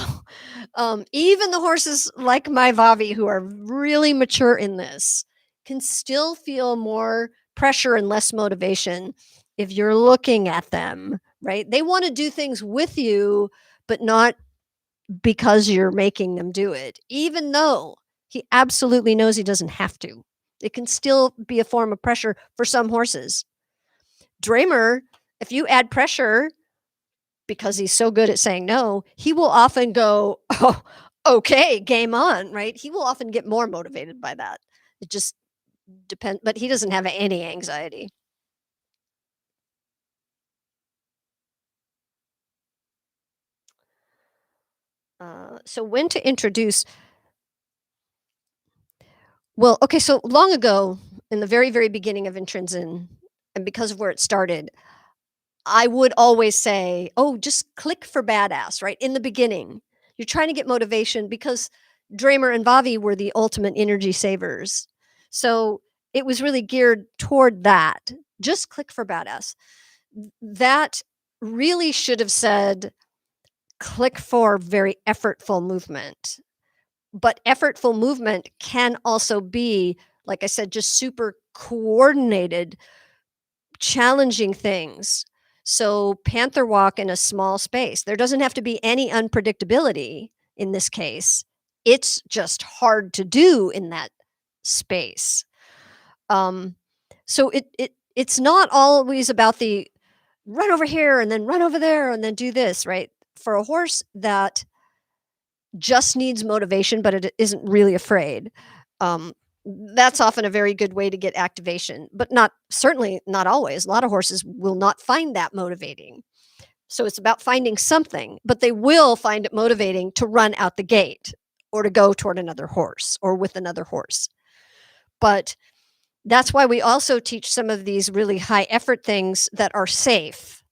even the horses like my Vavi who are really mature in this can still feel more pressure and less motivation if you're looking at them, right? They want to do things with you, but not because you're making them do it, even though he absolutely knows he doesn't have to. It can still be a form of pressure for some horses. Dramer, if you add pressure because he's so good at saying no, he will often go, "Oh, okay, game on," right? He will often get more motivated by that. It just depends, but he doesn't have any anxiety. So when to introduce well, okay, so long ago, in the very, very beginning of Intrinsin, and because of where it started, I would always say, "Oh, just click for badass," right? In the beginning, you're trying to get motivation because Dramer and Vavi were the ultimate energy savers. So, it was really geared toward that. Just click for badass. That really should have said, click for very effortful movement. But effortful movement can also be, like I said, just super coordinated challenging things. So panther walk in a small space. There doesn't have to be any unpredictability in this case. It's just hard to do in that space. Um, so it's not always about the run over here and then run over there and then do this, right? For a horse that just needs motivation, but it isn't really afraid. Um, that's often a very good way to get activation, but not certainly not always. A lot of horses will not find that motivating. So it's about finding something, but they will find it motivating to run out the gate or to go toward another horse or with another horse. But that's why we also teach some of these really high effort things that are safe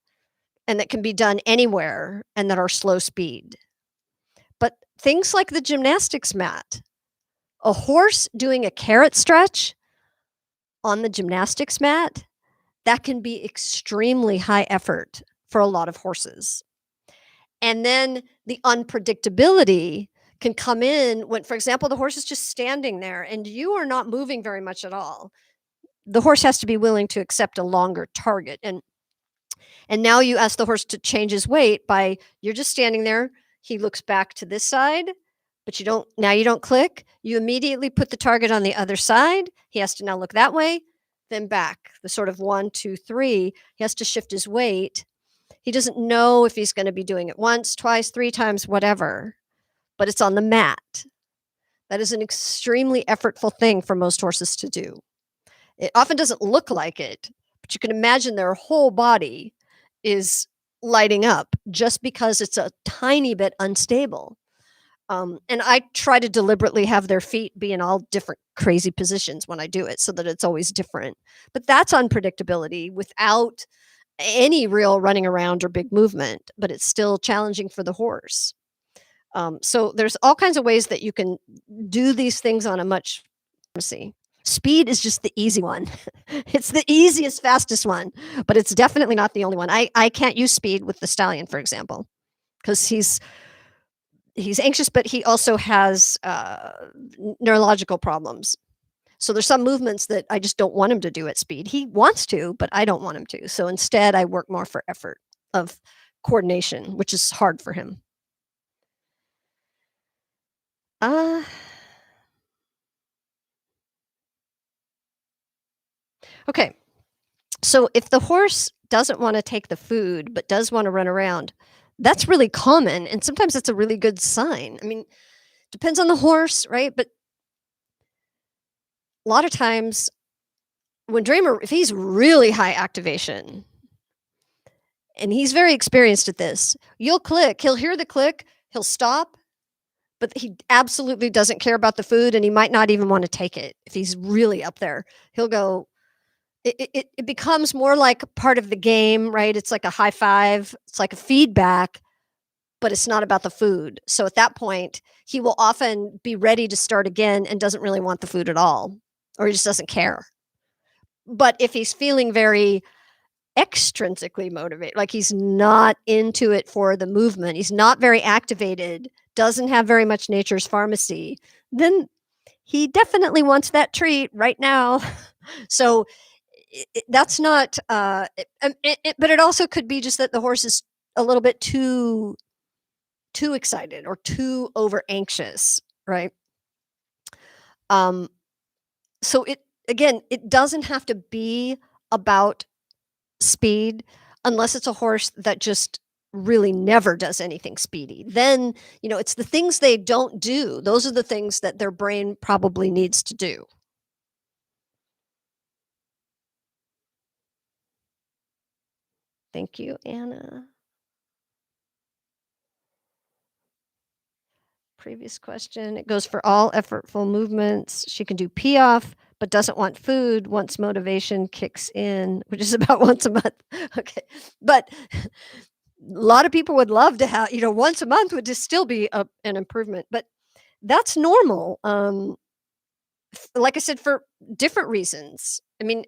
and that can be done anywhere and that are slow speed. But things like the gymnastics mat, a horse doing a carrot stretch on the gymnastics mat, that can be extremely high effort for a lot of horses. And then the unpredictability can come in when, for example, the horse is just standing there and you are not moving very much at all. The horse has to be willing to accept a longer target. And now you ask the horse to change his weight by you're just standing there. He looks back to this side, but you don't click. You immediately put the target on the other side. He has to now look that way, then back. The sort of 1, 2, 3. He has to shift his weight. He doesn't know if he's going to be doing it once, twice, 3 times, whatever, but it's on the mat. That is an extremely effortful thing for most horses to do. It often doesn't look like it, but you can imagine their whole body is lighting up just because it's a tiny bit unstable. And I try to deliberately have their feet be in all different crazy positions when I do it so that it's always different. But that's unpredictability without any real running around or big movement, but it's still challenging for the horse. So there's all kinds of ways that you can do these things on a much see. Speed is just the easy one. It's the easiest, fastest one, but it's definitely not the only one. I can't use speed with the stallion, for example, because he's anxious, but he also has neurological problems. So there's some movements that I just don't want him to do at speed. He wants to, but I don't want him to. So instead, I work more for effort. of coordination, which is hard for him. Uh, okay. So if the horse doesn't wanna take the food, but does wanna run around, that's really common, and sometimes that's a really good sign. I mean, depends on the horse, right? But a lot of times when Dreamer, if he's really high activation, and he's very experienced at this, you'll click, he'll hear the click, he'll stop, but he absolutely doesn't care about the food, and he might not even wanna take it if he's really up there. He'll go it becomes more like part of the game, right? It's like a high five, it's like a feedback, but it's not about the food. So at that point, he will often be ready to start again and doesn't really want the food at all, or he just doesn't care. But if he's feeling very extrinsically motivated, like he's not into it for the movement, he's not very activated, doesn't have very much nature's pharmacy, then he definitely wants that treat right now. So that's not, but it also could be just that the horse is a little bit too excited or too over anxious, right? Um, so it again, it doesn't have to be about speed unless it's a horse that just really never does anything speedy. Then, it's the things they don't do. Those are the things that their brain probably needs to do. Thank you, Anna. Previous question. It goes for all effortful movements. She can do pee off, but doesn't want food once motivation kicks in, which is about once a month. Okay. But a lot of people would love to have, once a month would just still be an improvement, but that's normal. Like I said, for different reasons. I mean,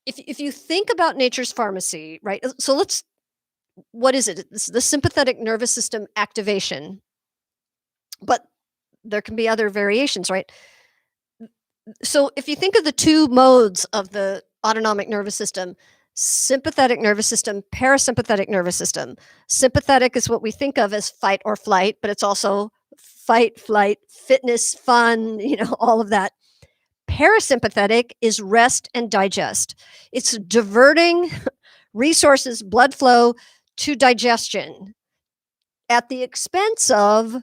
if you think about nature's pharmacy, right? So what is it? It's the sympathetic nervous system activation, but there can be other variations, right? So if you think of the two modes of the autonomic nervous system, sympathetic nervous system, parasympathetic nervous system. Sympathetic is what we think of as fight or flight, but it's also fight, flight, fitness, fun, all of that. Parasympathetic is rest and digest. It's diverting resources, blood flow to digestion at the expense of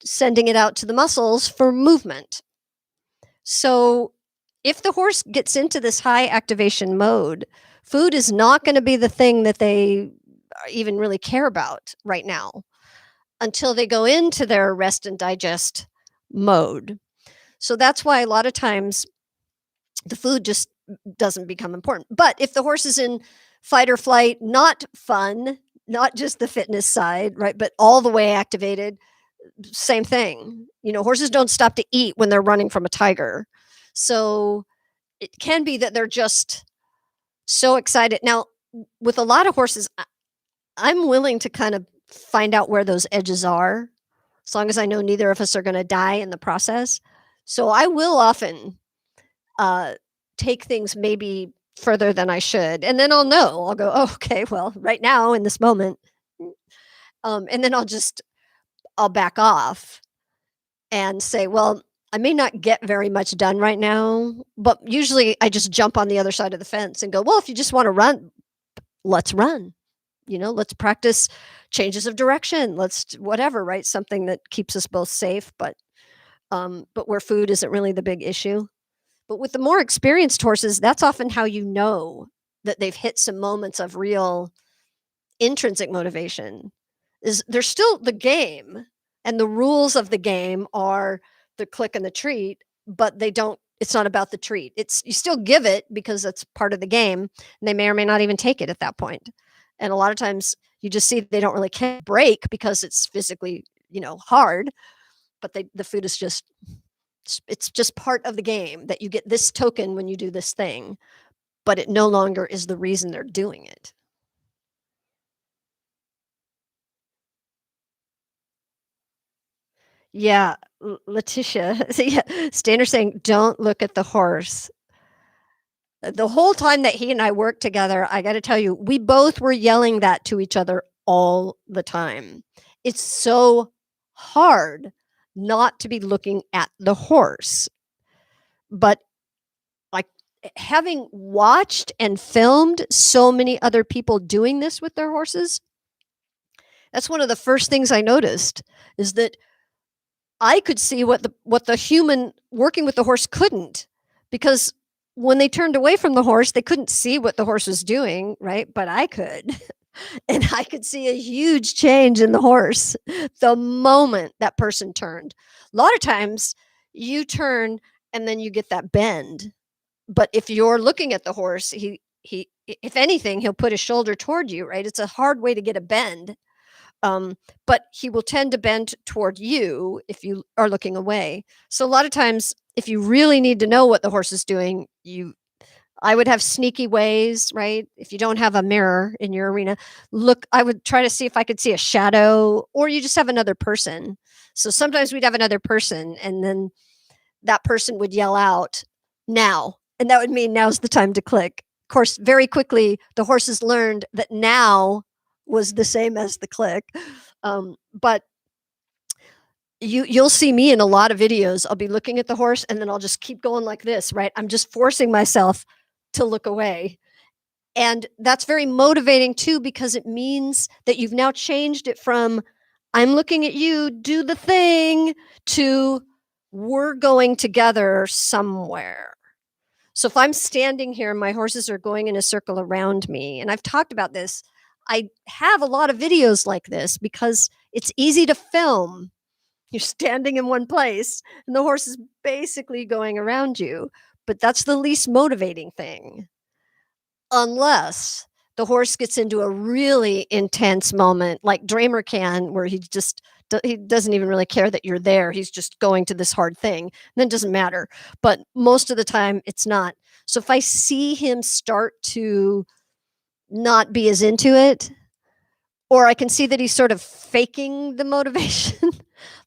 sending it out to the muscles for movement. So, if the horse gets into this high activation mode, food is not going to be the thing that they even really care about right now until they go into their rest and digest mode. So that's why a lot of times the food just doesn't become important. But if the horse is in fight or flight, not fun, not just the fitness side, right, but all the way activated, same thing. Horses don't stop to eat when they're running from a tiger. So it can be that they're just so excited. Now, with a lot of horses, I'm willing to kind of find out where those edges are, as long as I know neither of us are going to die in the process. So I will often uh, take things maybe further than I should, and then I'll know. I'll go, oh, okay, well, right now in this moment, and then I'll back off and say, well, I may not get very much done right now, but usually I just jump on the other side of the fence and go, well, if you just want to run, let's run. Let's practice changes of direction. Let's whatever, right? Something that keeps us both safe, but where food isn't really the big issue. But with the more experienced horses, that's often how you know that they've hit some moments of real intrinsic motivation. Is there's still the game, and the rules of the game are the click and the treat, but they don't it's not about the treat. It's you still give it because that's part of the game, and they may or may not even take it at that point. And a lot of times you just see they don't really care break because it's physically, hard, but the food is just it's just part of the game that you get this token when you do this thing, but it no longer is the reason they're doing it. Yeah, Letitia. So yeah, Standard saying, "Don't look at the horse." The whole time that he and I worked together, I gotta tell you, we both were yelling that to each other all the time. It's so hard not to be looking at the horse, but, like, having watched and filmed so many other people doing this with their horses, that's one of the first things I noticed, is that I could see what the human working with the horse couldn't, because when they turned away from the horse, they couldn't see what the horse was doing, right? But I could. And I could see a huge change in the horse the moment that person turned. A lot of times you turn and then you get that bend. But if you're looking at the horse, if anything, he'll put his shoulder toward you, right? It's a hard way to get a bend. But he will tend to bend toward you if you are looking away. So a lot of times, if you really need to know what the horse is doing, I would have sneaky ways, right? If you don't have a mirror in your arena, look, I would try to see if I could see a shadow, or you just have another person. So sometimes we'd have another person, and then that person would yell out, now. And that would mean now's the time to click. Of course, very quickly, the horses learned that now was the same as the click. But you'll see me in a lot of videos. I'll be looking at the horse and then I'll just keep going like this, right? I'm just forcing myself to look away. And that's very motivating too, because it means that you've now changed it from I'm looking at you, do the thing, to we're going together somewhere. So if I'm standing here and my horses are going in a circle around me, and I've talked about this, I have a lot of videos like this because it's easy to film. You're standing in one place and the horse is basically going around you, but that's the least motivating thing. Unless the horse gets into a really intense moment like Dramer can, where he doesn't even really care that you're there. He's just going to this hard thing. And then it doesn't matter. But most of the time it's not. So if I see him start to not be as into it, or I can see that he's sort of faking the motivation,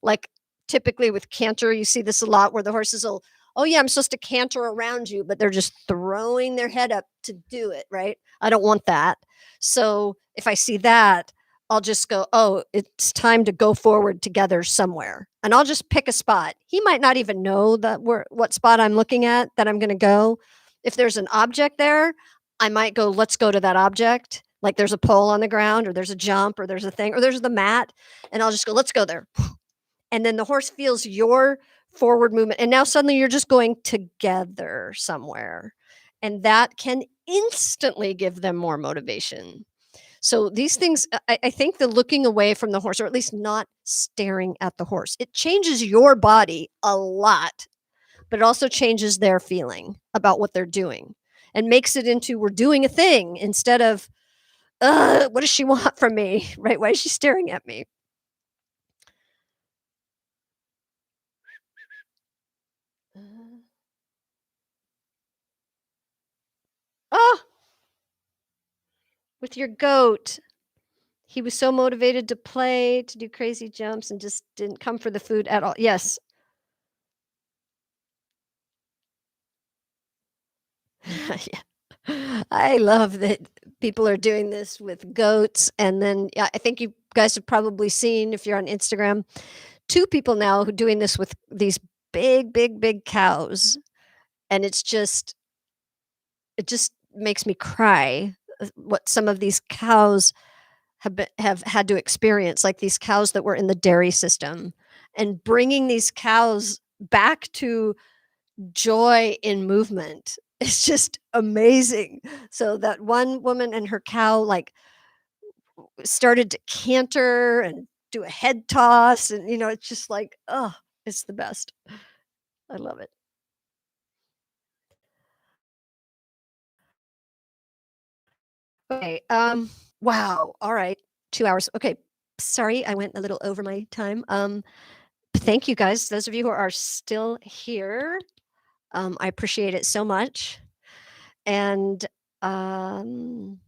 like typically with canter, you see this a lot where the horses will, oh yeah, I'm supposed to canter around you, but they're just throwing their head up to do it, right? I don't want that. So if I see that, I'll just go, oh, it's time to go forward together somewhere. And I'll just pick a spot. He might not even know what spot I'm looking at that I'm going to go. If there's an object there, I might go, let's go to that object. Like there's a pole on the ground, or there's a jump, or there's a thing, or there's the mat. And I'll just go, let's go there. And then the horse feels your forward movement. And now suddenly you're just going together somewhere. And that can instantly give them more motivation. So these things, I think the looking away from the horse, or at least not staring at the horse, it changes your body a lot, but it also changes their feeling about what they're doing and makes it into we're doing a thing instead of, what does she want from me? Right? Why is she staring at me? Uh, oh, with your goat. He was so motivated to play, to do crazy jumps, and just didn't come for the food at all. Yes. Yeah. I love that people are doing this with goats. And then yeah, I think you guys have probably seen, if you're on Instagram, two people now who are doing this with these big, big, big cows. And it just makes me cry, what some of these cows have had to experience, like these cows that were in the dairy system, and bringing these cows back to joy in movement. It's just amazing. So that one woman and her cow like started to canter and do a head toss, and it's just like, oh, it's the best. I love it. Okay. Wow. All right. 2 hours. Okay. Sorry, I went a little over my time. Thank you guys. Those of you who are still here, I appreciate it so much. And um,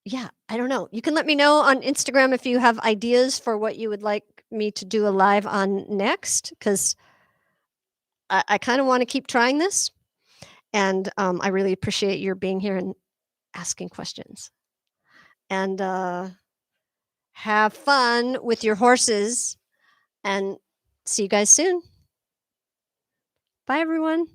yeah, I don't know. You can let me know on Instagram if you have ideas for what you would like me to do a live on next, because I kind of want to keep trying this. And I really appreciate your being here and asking questions. And have fun with your horses and see you guys soon. Bye, everyone.